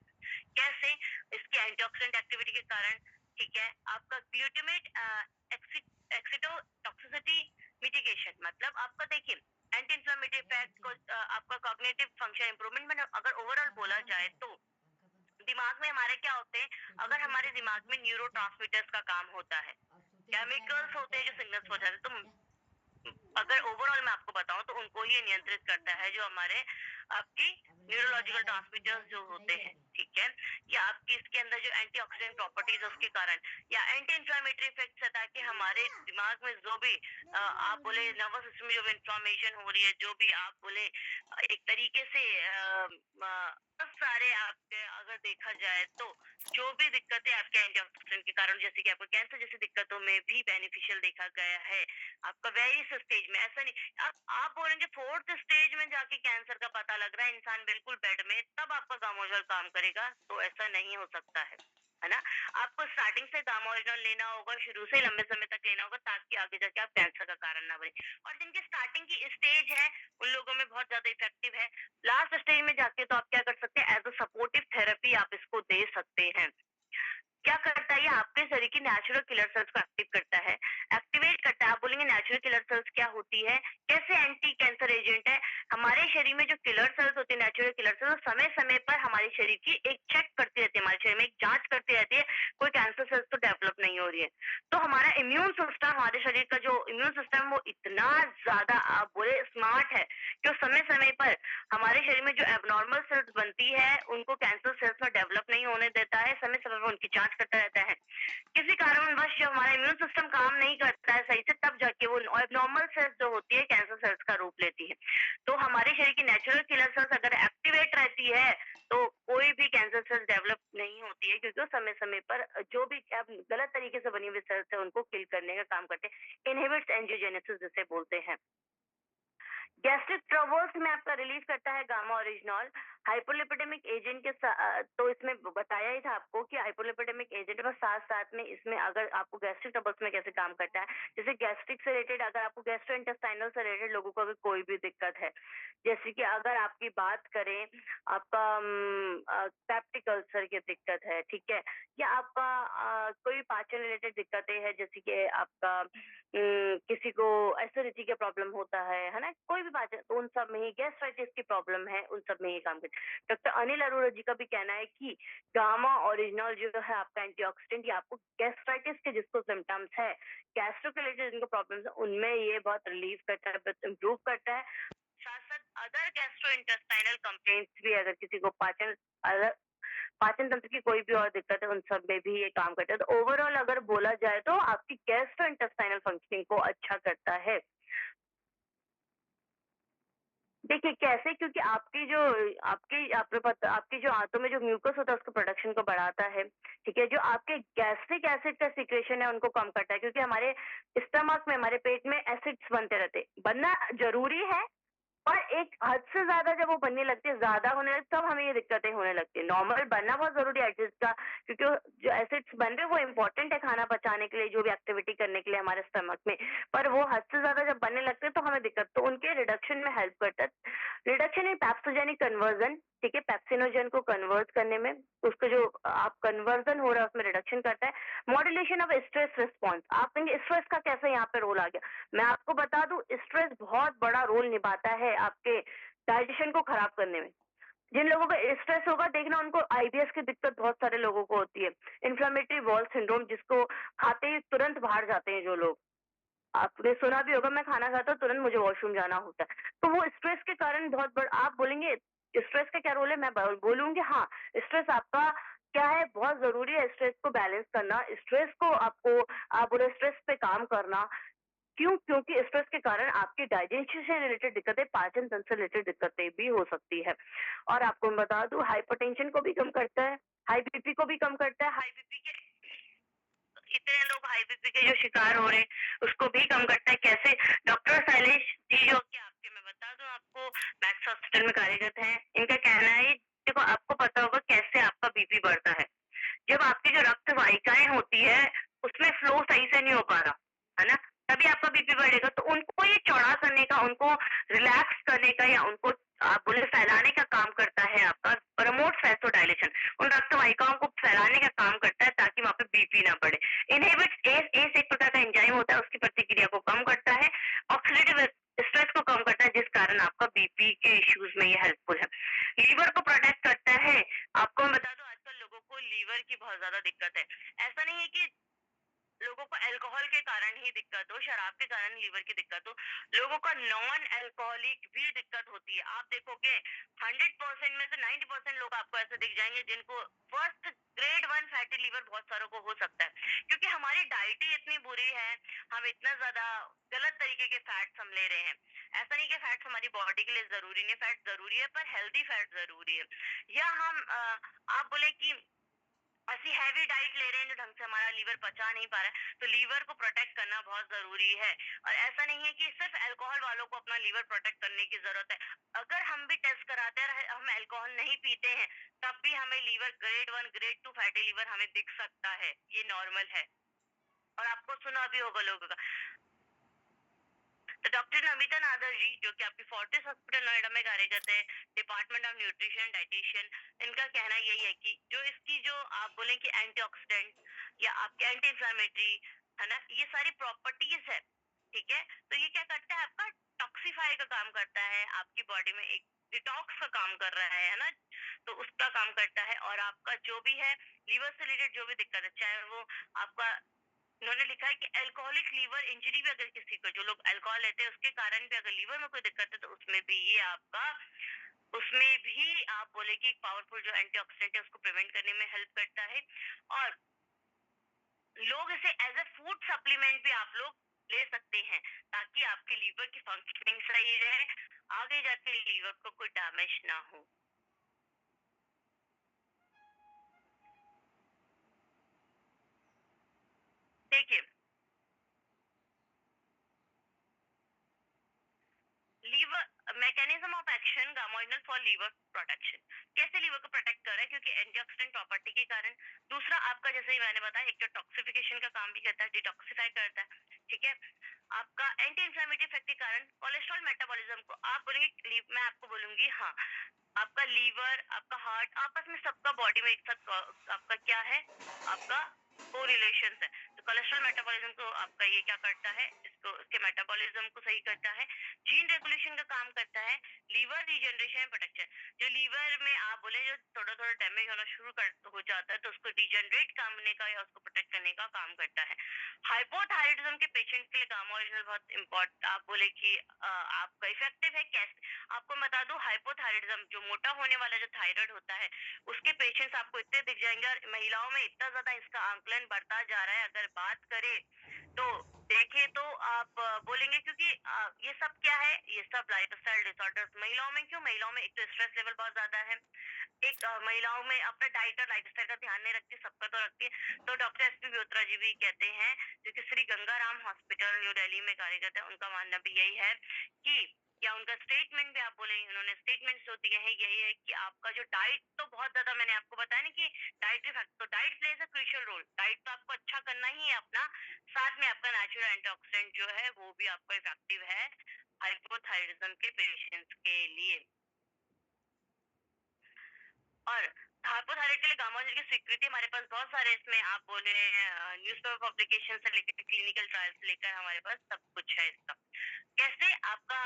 कैसे, इसकी एंटीऑक्सीडेंट एक्टिविटी के कारण, ठीक है, आपका ग्लूटामेट एक्सिटोटॉक्सिसिटी मिटिगेशन, मतलब आपका देखिए एंटी इंफ्लेमेटरी इफेक्ट को आपका कॉग्निटिव फंक्शन इंप्रूवमेंट में अगर ओवरऑल बोला जाए तो दिमाग में हमारे क्या होते हैं, अगर हमारे दिमाग में न्यूरोट्रांसमीटर्स का काम होता है, केमिकल्स होते हैं जो सिग्नल्स पहुंचाते हैं, तो अगर ओवरऑल मैं आपको बताऊं तो उनको ये नियंत्रित करता है, जो हमारे आपकी न्यूरोलॉजिकल ट्रांसमीटर्स जो होते हैं, ठीक है, या आपकी इसके अंदर जो एंटीऑक्सीडेंट प्रॉपर्टीज उसके कारण, या एंटी इंफ्लेमेटरी इफेक्ट्स है, ताकि हमारे दिमाग में जो भी आप बोले नर्वस सिस्टम में जो भी इंफ्लेमेशन हो रही है, जो भी आप बोले एक तरीके से बहुत सारे आपके अगर देखा जाए तो जो भी दिक्कतें आपके एंटीऑक्सीडेंट के कारण, जैसे कि आपको कैंसर जैसी दिक्कतों में भी बेनिफिशियल देखा गया है, आपका वेरियस स्टेज में, ऐसा नहीं आप बोलेंगे फोर्थ स्टेज में जाके कैंसर का पता लग रहा है इंसान बिल्कुल बेड में, तब आपका गामा ओरिजिनल काम करेगा, तो ऐसा नहीं हो सकता है ना। आपको स्टार्टिंग से गामा ओरिजिनल लेना होगा, शुरू से लंबे समय तक लेना होगा, ताकि आगे जाके आप कैंसर का कारण ना बने, और जिनकी स्टार्टिंग की स्टेज है उन लोगों में बहुत ज्यादा इफेक्टिव है। लास्ट स्टेज में जाके तो आप क्या कर सकते हैं, एज अ सपोर्टिव थेरेपी आप इसको दे सकते हैं। क्या करता है, ये आपके शरीर की नेचुरल किलर सेल्स को एक्टिव करता है, एक्टिवेट करता है। आप बोलेंगे नेचुरल किलर सेल्स क्या होती है, कैसे एंटी कैंसर एजेंट है, हमारे शरीर में जो किलर सेल्स होते हैं, नेचुरल किलर सेल्स, वो समय-समय पर हमारे शरीर की एक चेक करती रहती है, हमारे शरीर में एक जाँच करती रहती है, कोई कैंसर सेल्स तो डेवलप नहीं हो रही है। तो हमारा इम्यून सिस्टम, हमारे शरीर का जो इम्यून सिस्टम वो इतना ज़्यादा आप बोले स्मार्ट है, कि वो समय-समय पर हमारे शरीर में जो एब्नॉर्मल सेल्स बनती है, उनको कैंसर सेल्स में डेवलप नहीं होने देता है, समय-समय पर उनकी जाँच करता रहता है। किसी कारणवश जब हमारा इम्यून सिस्टम काम नहीं करता है सही से, तब जाके वो एब्नॉर्मल सेल्स जो होती है कैंसर सेल्स का रूप लेती है। तो हमारे शरीर की नेचुरल किलर सेल्स अगर एक्टिवेट रहती है, तो कोई भी कैंसर सेल्स डेवलप नहीं होती है, क्योंकि वो समय-समय पर जो भी गलत तरीके से बनी हुई सेल्स है उनको किल करने का काम करते हैं। इनहिबिट्स एंजियोजेनेसिस जिसे बोलते हैं। गैस्ट्रिक ट्रबल्स में आपका रिलीफ करता है गामा ओरिजिनॉल। हाइपोलिपिडेमिक एजेंट तो इसमें बताया ही था आपको कि हाइपोलिपिडेमिक एजेंट में साथ-साथ में इसमें अगर आपको गैस्ट्रिक ट्रबल्स में कैसे काम करता है, जैसे गैस्ट्रिक से रिलेटेड अगर आपको गैस्ट्रोइंटेस्टाइनल से रिलेटेड लोगों को अगर कोई भी दिक्कत है, जैसे कि अगर आपकी बात करें आपका पेप्टिक अल्सर की दिक्कत है, ठीक है? या आपका कोई पाचन रिलेटेड दिक्कतें हैं जैसे कि आपका किसी को एसिडिटी का प्रॉब्लम होता है ना? कोई भी बात है, तो उन सब में ही गैस्ट्राइटिस की प्रॉब्लम है, उन सब में ये काम करता है। डॉक्टर अनिल अरोड़ा जी का भी कहना है कि गामा ओरिजिनल जो है आपका एंटीऑक्सीडेंट, ये आपको गैस्ट्राइटिस के जिसको सिम्पटम्स है, गैस्ट्रो के रिलेटेड जिनको प्रॉब्लम्स है, उनमें ये बहुत रिलीफ करता है, इम्प्रूव करता है। साथ-साथ अदर गैस्ट्रोइंटेस्टाइनल कंप्लेंट्स भी अगर किसी को अगर पाचन तंत्र की कोई भी और दिक्कत है, उन सब में भी ये काम करता है। तो ओवरऑल अगर बोला जाए तो आपकी गैस्ट्रोइंटेस्टाइनल फंक्शनिंग को अच्छा करता है। देखिए कैसे, क्योंकि आपकी जो आंतों में जो म्यूकस होता है उसको प्रोडक्शन को बढ़ाता है, ठीक है? जो आपके गैस्ट्रिक एसिड का सिक्रेशन है उनको कम करता है, क्योंकि हमारे स्टमक में, हमारे पेट में एसिड्स बनते रहते हैं। बनना ज़रूरी है, और एक हद से ज़्यादा जब वो बनने लगती है, ज़्यादा होने लगती है, तब हमें ये दिक्कतें होने लगती है। नॉर्मल बनना बहुत ज़रूरी है एसिड्स का, क्योंकि जो एसिड्स बन रहे हैं वो इम्पोर्टेंट है खाना पचाने के लिए, जो भी एक्टिविटी करने के लिए हमारे स्टमक में। पर वो हद से ज़्यादा जब बनने लगते हैं तो हमें दिक्कत, तो उनके रिडक्शन में हेल्प करता है। रिडक्शन इन पेप्सोजेनिक कन्वर्जन, ठीक है? पेप्सिनोजेन को कन्वर्ट करने में, उसका जो आप कन्वर्जन हो रहा है उसमें रिडक्शन करता है। मॉड्यूलेशन ऑफ स्ट्रेस रिस्पॉन्स, आप कहेंगे स्ट्रेस का कैसे यहाँ पे रोल आ गया? मैं आपको बता दूं, स्ट्रेस बहुत बड़ा रोल निभाता है आपके डाइजेशन को खराब करने में। जिन लोगों का स्ट्रेस होगा देखना, उनको आईबीएस की दिक्कत बहुत सारे लोगों को होती है। इन्फ्लेमेटरी बॉल सिंड्रोम, जिसको खाते ही तुरंत बाहर जाते हैं जो लोग, आपने सुना भी होगा, मैं खाना खाता हूँ तुरंत मुझे वॉशरूम जाना होता है। तो वो स्ट्रेस के कारण बहुत बड़ा, आप बोलेंगे स्ट्रेस का क्या रोल है? मैं बोलूंगी हाँ, स्ट्रेस आपका क्या है, बहुत जरूरी है स्ट्रेस को बैलेंस करना, स्ट्रेस को आपको, आप बोले स्ट्रेस पे काम करना। क्यों? क्योंकि स्ट्रेस के कारण आपकी डाइजेशन से रिलेटेड दिक्कतें, पाचन तंत्र से रिलेटेड दिक्कतें भी हो सकती है। और आपको मैं बता दूं, हाइपरटेंशन को भी कम करता है, हाई बीपी को भी कम करता है। हाई बीपी के इतने लोग हाई बीपी के जो शिकार हो रहे हैं, उसको भी कम करता है। कैसे? डॉक्टर शैलेश जी, जो कि आपके मैं बता दूं आपको, मैक्स हॉस्पिटल में कार्यरत हैं, इनका कहना है, देखो आपको पता होगा कैसे आपका बीपी बढ़ता है। जब आपकी जो रक्त वाहिकाएं होती है उसमें फ्लो सही से नहीं हो पा रहा, है ना? तभी आपका बीपी बढ़ेगा। तो उनको ये चौड़ा करने का, उनको रिलैक्स करने का, या उनको आप बोले फैलाने का काम करता है आपका, प्रमोट वैसोडाइलेशन, उन रक्त वाहिकाओं को फैलाने का काम करता है ताकि वहां पे बीपी ना बढ़े। इनहिबिट्स एस एक प्रकार का एंजाइम होता है, उसकी प्रतिक्रिया को कम करता है। ऑक्सीडेटिव स्ट्रेस को कम करता है, जिस कारण आपका बीपी के इश्यूज में ये हेल्पफुल है। लीवर को प्रोटेक्ट करता है। आपको मैं बता दूं, आजकल लोगों को लीवर की बहुत ज्यादा दिक्कत है। ऐसा नहीं है कि लोगों को अल्कोहल के कारण ही दिक्कत हो, शराब के कारण लीवर की दिक्कत हो, लोगों का नॉन अल्कोहलिक भी दिक्कत होती है। आप देखोगे 100% में से 90% लोग आपको ऐसे दिख जाएंगे जिनको फर्स्ट ग्रेड 1 फैटी लीवर बहुत सारों को हो सकता है, क्योंकि हमारी डाइट ही इतनी बुरी है, हम इतना ज्यादा गलत तरीके के फैट्स हम ले रहे हैं। ऐसा नहीं कि फैट्स हमारी बॉडी के लिए जरूरी नहीं, फैट जरूरी है, पर हेल्दी फैट जरूरी है। या हम आप बोले कि ऐसी हैवी डाइट ले रहे हैं जो ढंग से हमारा लीवर पचा नहीं पा रहा है, तो लीवर को प्रोटेक्ट करना बहुत जरूरी है। और ऐसा नहीं है कि सिर्फ अल्कोहल वालों को अपना लीवर प्रोटेक्ट करने की जरूरत है। अगर हम भी टेस्ट कराते हैं, हम अल्कोहल नहीं पीते हैं, तब भी हमें liver grade 1 grade 2 fatty liver हमें दिख सकता है, ये नॉर्मल है। और आपको सुना भी होगा लोगों का। तो डॉक्टर नमिता नादर जी, जो कि आपकी फोर्टिस हॉस्पिटल नोएडा में कार्यरत है, डिपार्टमेंट ऑफ न्यूट्रिशन डाइटिशियन, इनका कहना यही है कि जो इसकी जो आप बोले कि एंटीऑक्सीडेंट या आपके एंटी इंफ्लेमेटरी, है ना, ये सारी प्रॉपर्टीज है, ठीक है? तो ये क्या करता है, आपका डिटॉक्सिफाई का काम करता है, आपकी बॉडी में एक डिटॉक्स का काम कर रहा है ना? तो उसका काम करता है। और आपका जो भी है लीवर से रिलेटेड जो भी दिक्कत है, चाहे वो आपका, उन्होंने लिखा है कि अल्कोहलिक लीवर इंजरी भी अगर किसी को, जो लोग अल्कोहल लेते हैं उसके कारण भी अगर लीवर में कोई दिक्कत है, तो उसमें भी ये आपका, उसमें भी आप बोले कि एक पावरफुल जो एंटीऑक्सीडेंट है उसको प्रिवेंट करने में हेल्प करता है। और लोग इसे एज ए फूड सप्लीमेंट भी आप लोग ले सकते हैं, ताकि आपके लीवर की फंक्शनिंग सही रहे, आगे जाके लीवर को कोई डैमेज ना हो। देखिए, liver mechanism of action gamma for liver protection, कैसे लीवर को प्रोटेक्ट कर रहा है, क्योंकि एंटीऑक्सीडेंट प्रॉपर्टी के कारण। दूसरा आपका, जैसे ही मैंने बताया, एक तो टॉक्सिफिकेशन का काम भी करता है, डिटॉक्सिफाई करता है, ठीक है। आपका एंटी इंफ्लेमेटरी इफेक्ट के कारण कोलेस्ट्रॉल मेटाबॉलिज्म को, आप बोलेंगे, मैं आपको बोलूंगी, हाँ, आपका लीवर, आपका हार्ट, आपस में सबका बॉडी में एक साथ आपका क्या है, आपका को रिलेशन है। तो कोलेस्ट्रॉल मेटाबॉलिज्म को आपका ये क्या करता है, इसको, इसके मेटाबॉलिज्म को सही करता है। जीन रेगुलेशन का काम करता है। लीवर रीजनरेशन प्रोटेक्शन, जो लीवर में आप बोले जो थोड़ा थोड़ा डैमेज होना शुरू कर हो जाता है, तो उसको डिजनरेट करने का या उसको प्रोटेक्ट करने का काम करता है। हाइपोथायराइडिज्म के पेशेंट के लिए गामा ओरिजिनल बहुत इम्पोर्टेंट, आप बोले कि आपका इफेक्टिव है कैसे। आपको बता दूं, हाइपोथायराइडिज्म जो मोटा होने वाला जो थायराइड होता है, उसके पेशेंट्स आपको इतने दिख जाएंगे, और महिलाओं में इतना ज्यादा इसका आंकलन बढ़ता जा रहा है। अगर बात करें तो देखें तो आप बोलेंगे, क्योंकि ये सब क्या है, ये सब लाइफस्टाइल डिसऑर्डर्स महिलाओं में। क्यों? महिलाओं में एक तो स्ट्रेस लेवल बहुत ज्यादा है, एक महिलाओं में अपना डाइट और लाइफस्टाइल का ध्यान नहीं रखती, सबका तो रखती है। तो डॉक्टर एस पी ब्योत्रा जी भी कहते हैं, जो कि श्री गंगाराम हॉस्पिटल न्यू दिल्ली में कार्यरत है, उनका मानना भी यही है कि, या उनका स्टेटमेंट भी आप बोले, उन्होंने स्टेटमेंट जो दिए हैं यही है कि आपका जो डाइट, तो बहुत ज्यादा मैंने आपको बताया ना कि डाइटरी फैक्टर, तो diet plays a crucial role. Diet तो आपको अच्छा करना ही है अपना, साथ में आपका नेचुरल एंटीऑक्सीडेंट जो है वो भी आपका इफेक्टिव है हाइपोथायराइडिज्म के पेशेंट्स के लिए। और हाइपोथायराइड के लिए गामा ओरिजिनल की स्वीकृति हमारे पास बहुत सारे, इसमें आप बोले न्यूज़पेपर पब्लिकेशन से लेकर क्लिनिकल ट्रायल से लेकर हमारे पास सब कुछ है इसका। कैसे आपका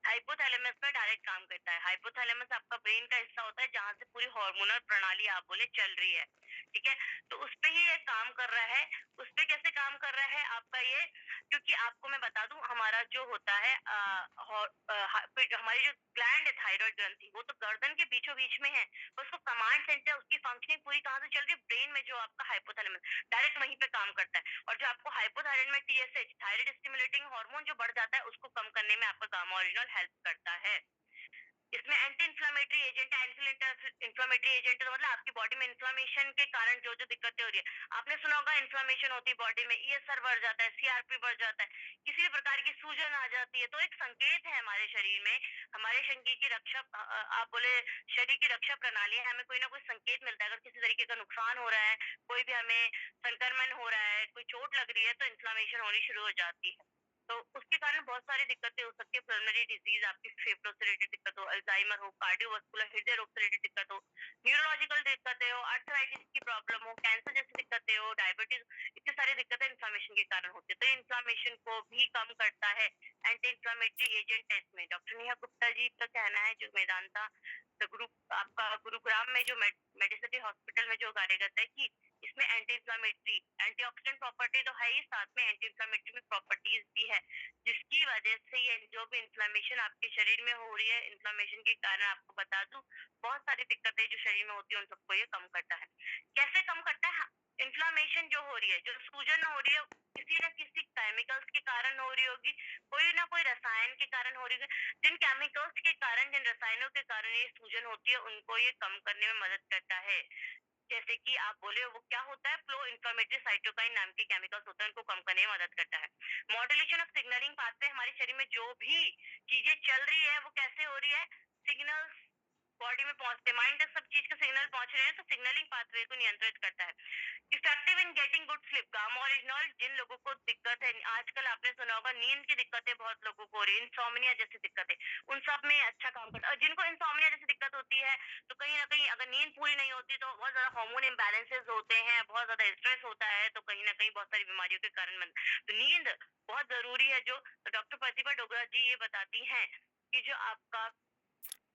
हाइपोथैलेमस में डायरेक्ट काम करता है। हाइपोथैलेमस आपका ब्रेन का हिस्सा होता है, जहां से पूरी हार्मोनल प्रणाली आप बोले चल रही है, ठीक है। तो उस पे ही ये काम कर रहा है। उस पे कैसे काम कर रहा है आपका ये, क्योंकि आपको मैं बता दूं, हमारा जो होता है हमारी जो ग्लैंड है, थायराइड ग्रंथि, वो तो गर्दन के बीचों बीच में है। उसको कमांड सेंटर, उसकी फंक्शनिंग पूरी कहाँ से चल रही है, ब्रेन में, जो आपका हाइपोथैलेमस डायरेक्ट वहीं पे काम करता है। और जो आपको हाइपोथायराइड में टीएसएच, थायराइड स्टिमुलेटिंग हार्मोन जो बढ़ जाता है, उसको कम करने में आपका गामा ओरिजिनल हेल्प करता है। इसमें एंटी इन्फ्लामेटरी एजेंट है। एंटी इन्फ्लामेटरी एजेंट मतलब आपकी बॉडी में इन्फ्लामेशन के कारण जो जो दिक्कतें हो रही है, आपने सुना होगा, इन्फ्लामेशन होती है बॉडी में, ईएसआर बढ़ जाता है, सीआरपी बढ़ जाता है, किसी भी प्रकार की सूजन आ जाती है, तो एक संकेत है हमारे शरीर में, हमारे शरीर की रक्षा, आप बोले शरीर की रक्षा प्रणाली है, हमें कोई ना कोई संकेत मिलता है। अगर किसी तरीके का नुकसान हो रहा है, कोई भी हमें संक्रमण हो रहा है, कोई चोट लग रही है, तो इन्फ्लामेशन होनी शुरू हो जाती है। तो उसके कारण बहुत सारी दिक्कतें हो सकती है। पल्मोनरी डिजीज, आपकी फेफड़ों से रिलेटेड दिक्कत हो, अल्जाइमर हो, कार्डियोवास्कुलर हृदय रोग से रिलेटेड दिक्कत हो, न्यूरोलॉजिकल दिक्कतें हो, आर्थराइटिस की प्रॉब्लम हो, कैंसर जैसी दिक्कतें हो, डायबिटीज, इतनी सारी दिक्कतें इन्फ्लामेशन के कारण होती है। तो इन्फ्लामेशन को भी कम करता है, एंटी इन्फ्लामेटरी एजेंट है इसमें। डॉक्टर नेहा गुप्ता जी का कहना है, जो मेदांता ग्रुप आपका गुरुग्राम में जो मेडिसिटी हॉस्पिटल में जो कार्यरत है, कि इसमें एंटी इन्फ्लामेटरी, एंटीऑक्सीडेंट प्रॉपर्टी तो है ही, साथ में एंटी इन्फ्लामेटरी प्रॉपर्टीज भी है, जिसकी वजह से ये जो भी इन्फ्लामेशन आपके शरीर में हो रही है, इन्फ्लामेशन के कारण आपको बता दूं, बहुत सारी दिक्कतें जो शरीर में होती है, उन सबको ये कम करता है। कैसे कम करता है? इन्फ्लामेशन जो हो रही है, जो सूजन हो रही है, किसी न किसी केमिकल्स के कारण हो रही होगी, कोई ना कोई रसायन के कारण हो रही होगी। जिन केमिकल्स के कारण, जिन रसायनों के कारण ये सूजन होती है, उनको ये कम करने में मदद करता है। जैसे कि आप बोले, वो क्या होता है, प्रो इन्फ्लेमेटरी साइटोकाइन नाम के केमिकल्स होते हैं, उनको कम करने में मदद करता है। मॉड्यूलेशन ऑफ सिग्नलिंग पाथवे, हमारे शरीर में जो भी चीजें चल रही है वो कैसे हो रही है, सिग्नल्स बॉडी में पहुंचते, माइंड तक सब चीज के सिग्नल पहुंच रहे हैं, तो सिग्नलिंग पाथवे को नियंत्रित करता है। Effective in getting good sleep, gamma oryzanol जिन लोगों को दिक्कत है, आजकल आपने सुना होगा नींद की दिक्कतें बहुत लोगों को हो रही है, इंसोम्निया जैसी दिक्कतें, उन सब में अच्छा काम करता है। और जिनको इंसोम्निया जैसी दिक्कत होती है, तो कहीं ना कहीं अगर नींद पूरी नहीं होती तो बहुत ज्यादा हार्मोन इम्बैलेंसेस होते हैं, बहुत ज्यादा स्ट्रेस होता है, तो कहीं ना कहीं बहुत सारी बीमारियों के कारण तो नींद बहुत जरूरी है। जो डॉक्टर प्रतिभा डोगरा जी ये बताती हैं कि जो आपका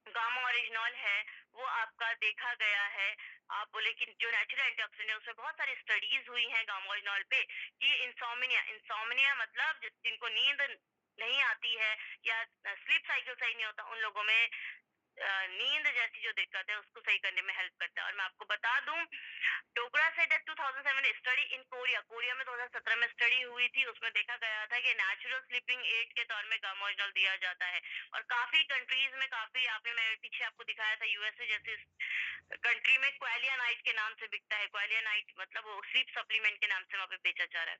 गामा ओरिजिनॉल है वो आपका देखा गया है, आप बोले कि जो नेचुरल एंटीऑक्सीडेंट है उसमें बहुत सारी स्टडीज हुई हैं गामा ओरिजिनॉल पे कि इंसोमिनिया, इंसोमिनिया मतलब जिनको नींद नहीं आती है या स्लीप साइकिल सही नहीं होता, उन लोगों में नींद जैसी जो दिक्कत है उसको सही करने में हेल्प करता है। और मैं आपको बता दूं, Dogra said that 2007 study in Korea, Korea में 2017 में स्टडी हुई थी, उसमें देखा गया था कि नेचुरल स्लीपिंग एड के तौर में गामा ओरिजिनल दिया जाता है। और काफी कंट्रीज में, काफी आपने, मैं पीछे आपको दिखाया था यूएसए जैसे कंट्री में क्वालिया नाइट के नाम से बिकता है। क्वालिया नाइट मतलब वो स्लीप सप्लीमेंट के नाम से वहां पे बेचा जा रहा है।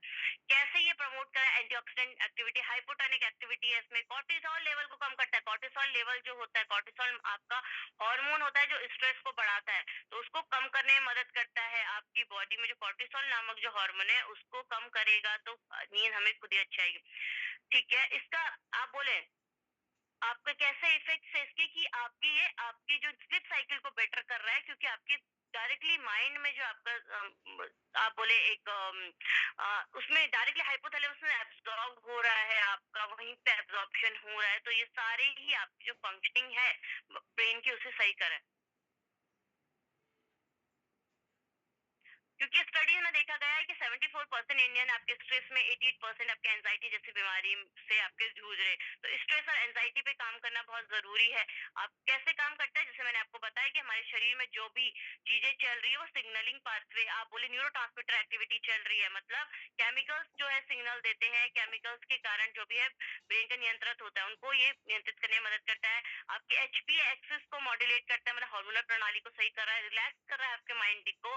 कैसे ये प्रमोट करा है? एंटीऑक्सीडेंट एक्टिविटी, हाइपोटोनिक एक्टिविटी है इसमें, कॉर्टिसोल लेवल को कम करता है। कॉर्टिसोल लेवल जो होता है, कॉर्टिसोल आपका हार्मोन होता है जो स्ट्रेस को बढ़ाता है, तो उसको कम करने में मदद करता है। आपकी बॉडी में जो कॉर्टिसोल नामक जो हार्मोन है उसको कम करेगा तो नींद हमें खुद ही अच्छी आएगी। ठीक है, इसका आप बोले आपके कैसे इफेक्ट्स है इसके, कि आपकी ये आपकी जो स्लीप साइकिल को बेटर कर रहा है, क्योंकि आपके डायरेक्टली माइंड में जो आपका आप बोले एक उसमें डायरेक्टली हाइपोथैलेमस में एब्जॉर्ब हो रहा है, आपका वहीं पे एब्जॉर्प्शन हो रहा है, तो ये सारे ही आपकी जो फंक्शनिंग है ब्रेन की उसे सही करे। क्योंकि स्टडीज में देखा गया है कि 74% इंडियन आपके स्ट्रेस में, 88% आपके एंजाइटी जैसी बीमारी से आपके जूझ रहे। तो स्ट्रेस और एंजाइटी पे काम करना बहुत जरूरी है। आप कैसे काम करता है, जैसे मैंने आपको बताया कि हमारे शरीर में जो भी चीजें चल रही है वो सिग्नलिंग पाथवे, आप बोले न्यूरोट्रांसमीटर एक्टिविटी चल रही है, मतलब केमिकल्स जो है सिग्नल देते हैं, केमिकल्स के कारण जो भी है ब्रेन का नियंत्रित होता है, उनको ये नियंत्रित करने में मदद करता है। आपके एचपी एक्सिस को मॉड्यूलेट करता है, मतलब हार्मोनल प्रणाली को सही कर रहा है, रिलैक्स कर रहा है आपके माइंड को।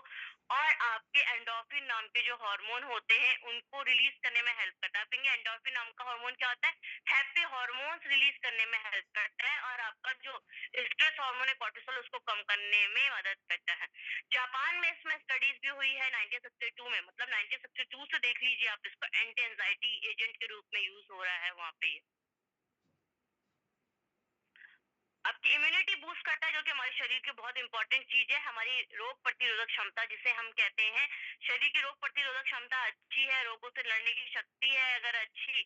और आपके एंडोर्फिन नाम के जो हार्मोन होते हैं उनको रिलीज करने में हेल्प करता है। आप कहेंगे एंडोर्फिन नाम का हार्मोन क्या होता है? हैप्पी हार्मोन्स रिलीज करने में हेल्प करता है, और आपका जो स्ट्रेस हार्मोन है कॉर्टिसोल उसको कम करने में मदद करता है। जापान में इसमें स्टडीज भी हुई है 1962 में, मतलब 1962 से देख लीजिए आप, इसको एंटी एंजाइटी एजेंट के रूप में यूज हो रहा है वहां पे। आपकी इम्यूनिटी बूस्ट करता है, जो कि हमारे शरीर की बहुत इंपॉर्टेंट चीज है। हमारी रोग प्रतिरोधक क्षमता जिसे हम कहते हैं, शरीर की रोग प्रतिरोधक क्षमता अच्छी है, रोगों से लड़ने की शक्ति है अगर अच्छी,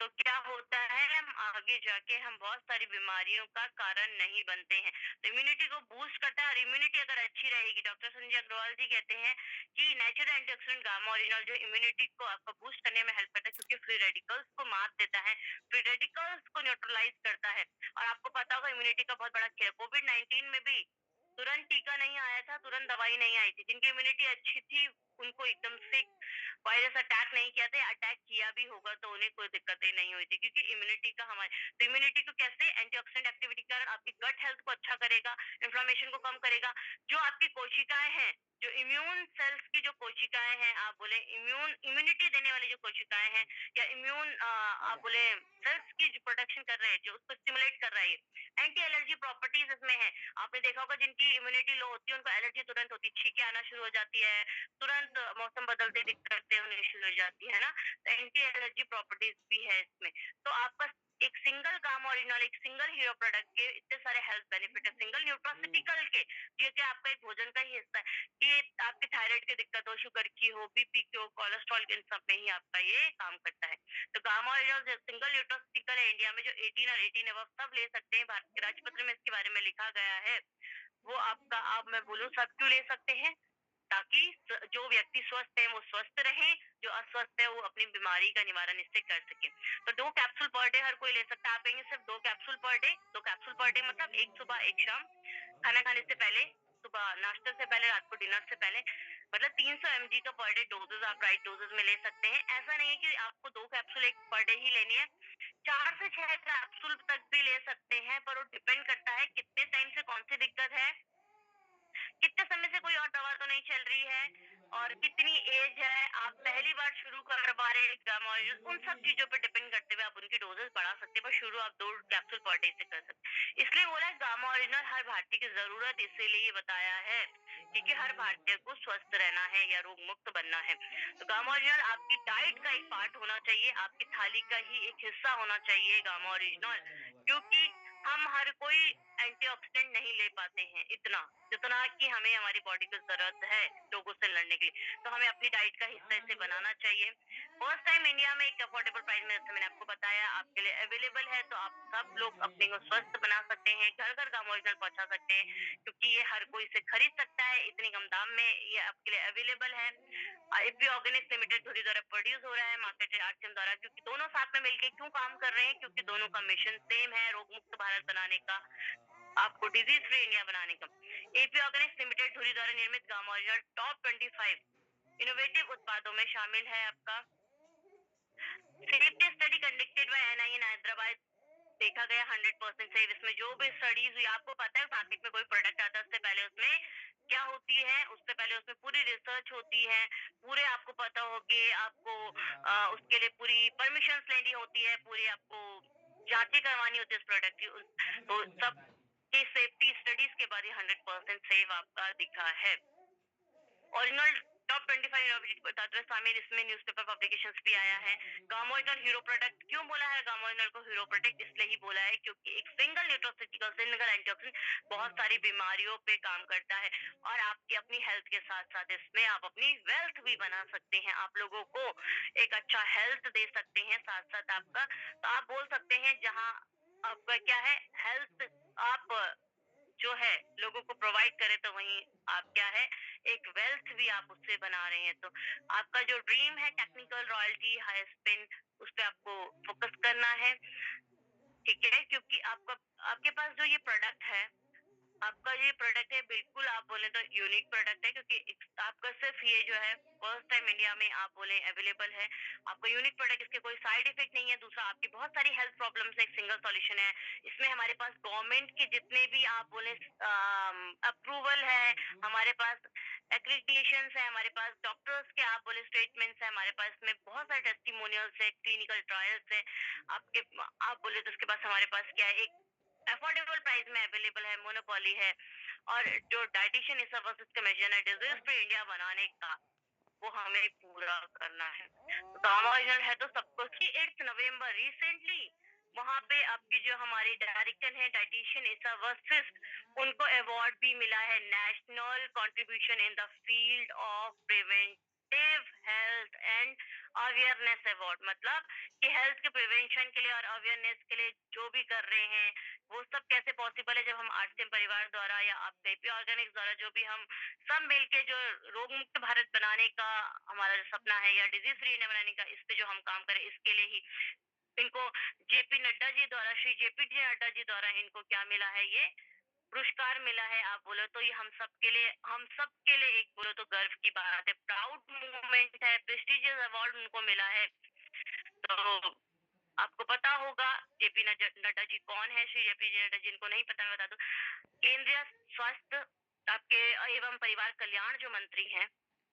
तो क्या होता है, हम आगे जाके हम बहुत सारी बीमारियों का कारण नहीं बनते हैं। तो इम्यूनिटी को बूस्ट करता है, और इम्यूनिटी अगर अच्छी रहेगी, डॉक्टर संजय अग्रवाल जी कहते हैं कि नेचुरल एंटीऑक्सीडेंट गामा ओरिजिनल जो इम्यूनिटी को आपका बूस्ट करने में हेल्प करता है, क्योंकि फ्री रेडिकल्स को मार देता है, फ्री रेडिकल्स को न्यूट्रलाइज करता है। और आपको पता होगा इम्यूनिटी का बहुत बड़ा खेल है। कोविड-19 में भी तुरंत टीका नहीं आया था, तुरंत दवाई नहीं आई थी। जिनकी इम्यूनिटी अच्छी थी उनको एकदम से वायरस अटैक नहीं किया था, अटैक किया भी होगा तो उन्हें कोई दिक्कतें नहीं हुई थी, क्योंकि इम्यूनिटी का हमारे, तो इम्यूनिटी को कैसे एंटीऑक्सीडेंट एक्टिविटी के कारण आपकी गट हेल्थ को अच्छा करेगा, इन्फ्लेमेशन को कम करेगा। जो आपकी कोशिकाएं हैं, जो इम्यून सेल्स की जो कोशिकाएं हैं, आप बोले इम्यूनिटी देने वाली जो कोशिकाएं हैं, या इम्यून आप बोले सेल्स की जो प्रोटेक्शन कर रहे हैं, जो उसको स्टिमुलेट कर रही है, एंटी एलर्जी प्रॉपर्टीज इसमें है। आपने देखा होगा जिनकी इम्यूनिटी लो होती है उनको एलर्जी तुरंत होती है, छींकें आना शुरू हो जाती है, तुरंत मौसम बदलते दिक्कतें होने शुरू हो जाती है ना, तो एंटी एलर्जी प्रॉपर्टीज भी है इसमें। तो आपका एक सिंगल गामा ओरिजिनल, एक सिंगल हीरो प्रोडक्ट के इतने सारे हेल्थ बेनिफिट है, सिंगल न्यूट्रासिटिकल के, जो कि आपका एक भोजन का ही हिस्सा है, कि आपकी थायराइड की दिक्कत हो, शुगर की हो, बीपी की हो, कोलेस्ट्रॉल के, इन सब में ही आपका ये काम करता है। तो गामा ओरिजिनल सिंगल न्यूट्रासिटिकल है, इंडिया में जो 18 और 18 अबव सब ले सकते हैं, भारत के राजपत्र में इसके बारे में लिखा गया है। वो आपका, आप मैं बोलूं सब क्यों ले सकते हैं, ताकि जो व्यक्ति स्वस्थ है वो स्वस्थ रहे, जो अस्वस्थ है वो अपनी बीमारी का निवारण इससे कर सके। तो 2 कैप्सूल पर डे हर कोई ले सकता है। आप कहेंगे सिर्फ 2 capsule per day, 2 capsule per day मतलब एक सुबह एक शाम, खाना खाने से पहले, सुबह नाश्ते से पहले, रात को डिनर से पहले, मतलब 300 mg का पर डे डोजेज आप राइट डोजेज में ले सकते हैं। ऐसा नहीं है कि आपको 2 कैप्सूल एक पर डे ही लेनी है, 4 से 6 कैप्सूल तक भी ले सकते हैं, पर वो डिपेंड करता है कितने टाइम से कौन सी दिक्कत है, कितने समय से कोई और दवा तो नहीं चल रही है, और कितनी एज है, आप पहली बार शुरू करवा सारे गामा ओरिजिनल, उन सब चीजों पे डिपेंड करते हुए आप उनकी डोजेस बढ़ा सकते हैं, पर शुरू आप 2 कैप्सूल पर डे से कर सकते हैं। इसलिए बोला है गामा ओरिजिनल हर भारतीय की जरूरत, इसीलिए ये बताया है क्योंकि हर भारतीय को स्वस्थ रहना है या रोग मुक्त बनना है। तो गामा ओरिजिनल आपकी डाइट का एक पार्ट होना चाहिए, आपकी थाली का ही एक हिस्सा होना चाहिए गामा ओरिजिनल, क्योंकि हम हर कोई एंटीऑक्सीडेंट नहीं ले पाते हैं इतना जितना कि हमें हमारी बॉडी को जरूरत है लोगों से लड़ने के लिए। तो हमें अपनी डाइट का हिस्सा इसे बनाना चाहिए। फर्स्ट टाइम इंडिया में एक अफोर्डेबल प्राइस में, जैसे मैंने आपको बताया, आपके लिए अवेलेबल है, तो आप सब लोग अपने को स्वस्थ बना सकते हैं, घर घर गामा ओरिजिनल पहुंचा सकते हैं, क्योंकि ये हर कोई इसे खरीद सकता है इतने कम दाम में, ये आपके लिए अवेलेबल है। एपी ऑर्गेनिक्स लिमिटेड धुरी द्वारा प्रोड्यूस हो रहा है, मार्केटेड आरसीएम द्वारा, क्योंकि दोनों साथ में मिलकर क्यों काम कर रहे हैं, क्योंकि दोनों का मिशन सेम है, रोग मुक्त भारत बनाने का, आपको डिजीज फ्री इंडिया बनाने का। एपी ऑर्गेनिक्स लिमिटेड धुरी द्वारा निर्मित गामा ओरिजिनल टॉप 25 इनोवेटिव उत्पादों में शामिल है। आपका safety study conducted by NIN Hyderabad, देखा गया 100% सेफ। इसमें जो भी स्टडीज हुई, आपको पता है मार्केट में कोई प्रोडक्ट आता है उससे पहले उसमें क्या होती है, उससे पहले उसमें पूरी रिसर्च होती है, पूरे आपको पता होगी, आपको उसके लिए पूरी परमिशन लेनी होती है, पूरी आपको जांचें करवानी होती है उस प्रोडक्ट की, तो सब की सेफ्टी स्टडीज के बाद 100% सेफ आपका दिखा है। ओरिजिनल टॉप 25 इनोवेटिव बताते हुए शामिल इसमें न्यूज़पेपर पब्लिकेशंस भी आया है। गामा ओरिजिनल हीरो प्रोडक्ट क्यों बोला है गामा ओरिजिनल को हीरो प्रोडक्ट, इसलिए ही बोला है क्योंकि एक सिंगल न्यूट्रोसिटिकल, सिंगल एंटीऑक्सीडेंट बहुत सारी बीमारियों पे काम करता है, और आपकी अपनी हेल्थ के साथ साथ इसमें आप अपनी वेल्थ भी बना सकते हैं, आप लोगों को एक अच्छा हेल्थ दे सकते हैं साथ साथ आपका। तो आप बोल सकते हैं जहाँ आपका क्या है हेल्थ, आप जो है लोगों को प्रोवाइड करे, तो वहीं आप क्या है एक वेल्थ भी आप उससे बना रहे हैं। तो आपका जो ड्रीम है टेक्निकल रॉयल्टी हाई स्पिन, उस पर आपको फोकस करना है, ठीक है, क्योंकि आपका आपके पास जो ये प्रोडक्ट है, आपका ये प्रोडक्ट है बिल्कुल आप बोले तो यूनिक प्रोडक्ट है, क्योंकि आपका सिर्फ ये जो है फर्स्ट टाइम इंडिया में आप बोले अवेलेबल है। आपका यूनिक प्रोडक्ट, इसके कोई साइड इफेक्ट नहीं है। दूसरा, आपकी बहुत सारी हेल्थ प्रॉब्लम्स एक सिंगल सॉल्यूशन है। इसमें हमारे पास गवर्नमेंट के जितने भी आप बोले अप्रूवल है, हमारे पास एक्रेडिटेशन है, हमारे पास डॉक्टर्स के आप बोले स्टेटमेंट्स है, हमारे पास में बहुत सारे टेस्टिमोनियल्स है, क्लिनिकल ट्रायल्स है, आपके आप बोले तो उसके पास हमारे पास क्या है एक अफोर्डेबल प्राइस में अवेलेबल है, मोनोपोली है। और जो डाइटिशियन इस वर्सेस का मिशन है डिजीज फ्री इंडिया बनाने का, वो हमें पूरा करना है। तो गामा ओरिजिनल है तो सबको की 8 नवंबर रिसेंटली वहां पे आपकी जो हमारी डायरेक्टर है डाइटिशियन इसा वर्सेस, उनको अवार्ड भी मिला है, national contribution in the field of preventive health and awareness award. मतलब कि हेल्थ के प्रिवेंशन के लिए और अवेयरनेस के लिए जो भी कर रहे हैं, वो सब कैसे पॉसिबल है जब हम आरसीएम परिवार द्वारा या आप एपी ऑर्गेनिक्स द्वारा जो भी हम सब मिलके जो रोग मुक्त भारत बनाने का हमारा जो सपना है या डिजीज फ्री इंडिया बनाने का, इस पे जो हम काम करें, इसके लिए ही इनको जेपी नड्डा जी द्वारा, श्री जेपी जी नड्डा जी द्वारा इनको क्या मिला है, ये पुरस्कार मिला है। आप बोलो तो ये हम सब के लिए एक बोलो तो गर्व की बात है, प्राउड मोमेंट है, प्रेस्टिजियस अवार्ड उनको मिला है। तो आपको पता होगा जेपी नड्डा जी कौन है, श्री जेपी जी नड्डा जी, इनको नहीं पता मैं बता दूं, केंद्रीय स्वास्थ्य आपके एवं परिवार कल्याण जो मंत्री हैं,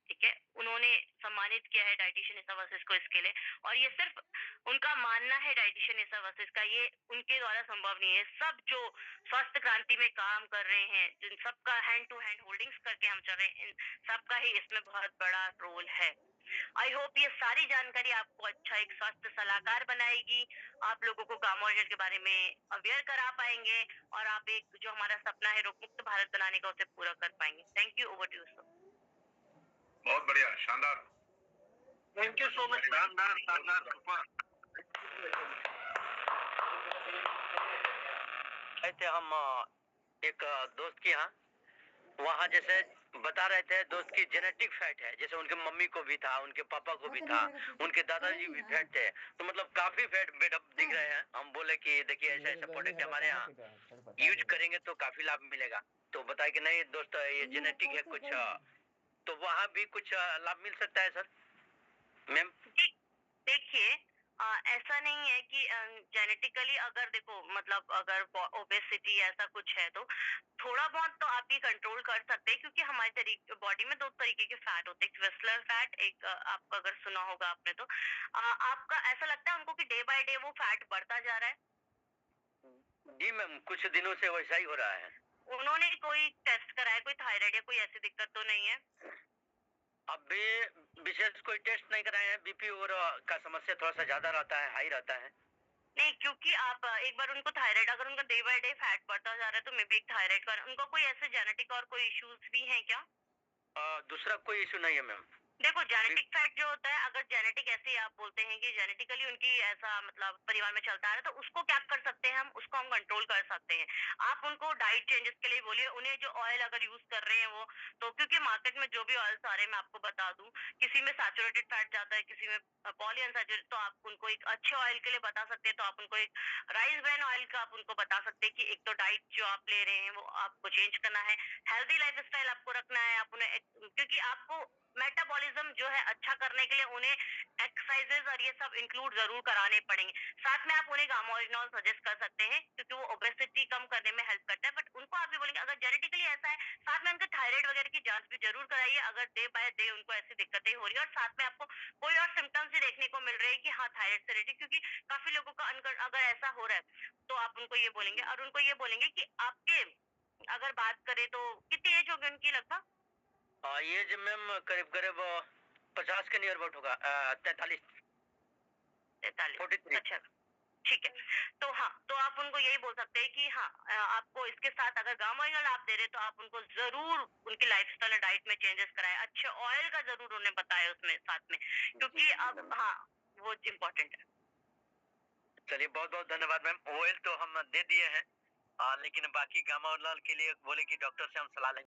ठीक है, उन्होंने सम्मानित किया है डाइटिशियन इसा वर्सेस को इसके लिए। और ये सिर्फ उनका मानना है डाइटिशियन इसा वर्सेस का, ये उनके द्वारा संभव नहीं है। सब जो स्वास्थ्य क्रांति में काम कर रहे हैं, जिन सबका हैंड टू हैंड होल्डिंग्स करके हम चल रहे हैं, इन सबका ही इसमें बहुत बड़ा रोल है। आई होप ये सारी जानकारी आपको अच्छा एक स्वास्थ्य सलाहकार बनाएगी, आप लोगों को गामा ओरिजिनल के बारे में अवेयर करा पाएंगे, और आप एक जो हमारा सपना है रोग मुक्त भारत बनाने का, उसे पूरा कर पाएंगे। Thank you, over to you sir. बहुत बढ़िया, शानदार। Thank you so much. शानदार शानदार सुपर। ऐसे हम एक दोस्त के यहाँ वहाँ जैसे बता रहे थे, दोस्त की जेनेटिक फैट है, जैसे उनके मम्मी को भी था, उनके पापा को भी था, उनके दादाजी भी फैट थे, तो मतलब काफी फैट बेडअप दिख रहे हैं। हम बोले कि देखिए ऐसा ऐसा प्रोडक्ट हमारे यहाँ यूज करेंगे तो काफी लाभ मिलेगा, तो बताया कि नहीं दोस्त ये जेनेटिक है कुछ, तो वहाँ भी कुछ लाभ मिल सकता है सर मैम? देखिए ऐसा नहीं है कि जेनेटिकली अगर देखो मतलब अगर ओबेसिटी ऐसा कुछ है तो थोड़ा बहुत तो आप ये कंट्रोल कर सकते हैं, क्योंकि हमारे तरीके बॉडी में दो तरीके के फैट होते हैं, एक विस्लर फैट, एक आपका अगर सुना होगा आपने तो आपका ऐसा लगता है उनको कि डे बाय डे वो फैट बढ़ता जा रहा है? जी मैम, कुछ दिनों से वैसा ही हो रहा है। उन्होंने कोई टेस्ट कराया, कोई थायराइड या कोई ऐसी दिक्कत तो नहीं है? अभी विशेष कोई टेस्ट नहीं कराए हैं। बीपी और का समस्या थोड़ा सा ज्यादा रहता है, हाई रहता है। नहीं, क्योंकि आप एक बार उनको थायराइड, अगर उनका डे बाय डे फैट बढ़ता जा रहा है तो मे बी एक थायराइड का उनको कोई ऐसे जेनेटिक और कोई इश्यूज भी हैं क्या? दूसरा कोई इशू नहीं है मैम। देखो जेनेटिक फैट जो होता है, अगर जेनेटिक ऐसे आप बोलते हैं कि जेनेटिकली उनकी ऐसा मतलब परिवार में चलता आ रहा है, तो उसको क्या कर सकते हैं हम, उसको हम कंट्रोल कर सकते हैं। आप उनको डाइट चेंजेस के लिए बोलिए, उन्हें जो ऑयल अगर यूज कर रहे हैं वो, तो क्योंकि मार्केट में जो भी ऑयल आ रहे हैं मैं आपको बता दूं, किसी में सैचुरेटेड फैट जाता है, किसी में पॉली अनसैचुरेटेड, तो आप उनको एक अच्छे ऑयल के लिए बता सकते हैं, तो आप उनको एक राइस ब्रांड ऑयल का आप उनको बता सकते हैं कि एक तो डाइट जो आप ले रहे हैं वो आपको चेंज करना है, हेल्दी लाइफ स्टाइल आपको रखना है, आप उन्हें क्योंकि आपको मेटाबॉलिज्म जो है अच्छा करने के लिए उन्हें एक्सरसाइजेज और ये सब इंक्लूड जरूर कराने पड़ेंगे। साथ में आप उन्हें गामा ओरिजिनॉल सजेस्ट कर सकते हैं, क्योंकि वो ओबेसिटी कम करने में हेल्प करता है। बट उनको आप भी बोलेंगे अगर जेनेटिकली ऐसा है, साथ में उनके थायराइड वगैरह की जांच भी जरूर कराइए, अगर डे बाय डे उनको ऐसी दिक्कतें हो रही है और साथ में आपको कोई और सिम्टम्स भी देखने को मिल रहे हैं कि हाँ थायराइड से रिलेटेड, क्योंकि काफी लोगों का अगर ऐसा हो रहा है तो आप उनको ये बोलेंगे और उनको ये बोलेंगे कि आपके अगर बात करें तो कितनी एज होगी उनकी लगभग? एज मैम करीब करीब 50 के नियर अबाउट होगा। 43। 43। 43। अच्छा, ठीक है। तो हाँ, तो आप उनको यही बोल सकते हैं कि हाँ आपको इसके साथ अगर गामा ऑयल आप दे रहे तो आप उनको जरूर उनकी लाइफस्टाइल और डाइट में चेंजेस कराएं, अच्छे ऑयल का जरूर उन्हें बताएं उसमें साथ में, क्योंकि अब हाँ वो इम्पोर्टेंट है। चलिए, बहुत बहुत धन्यवाद मैम। ऑयल तो हम दे दिए हैं, लेकिन बाकी गामा और लाल के लिए बोले कि डॉक्टर से हम सलाह लेंगे।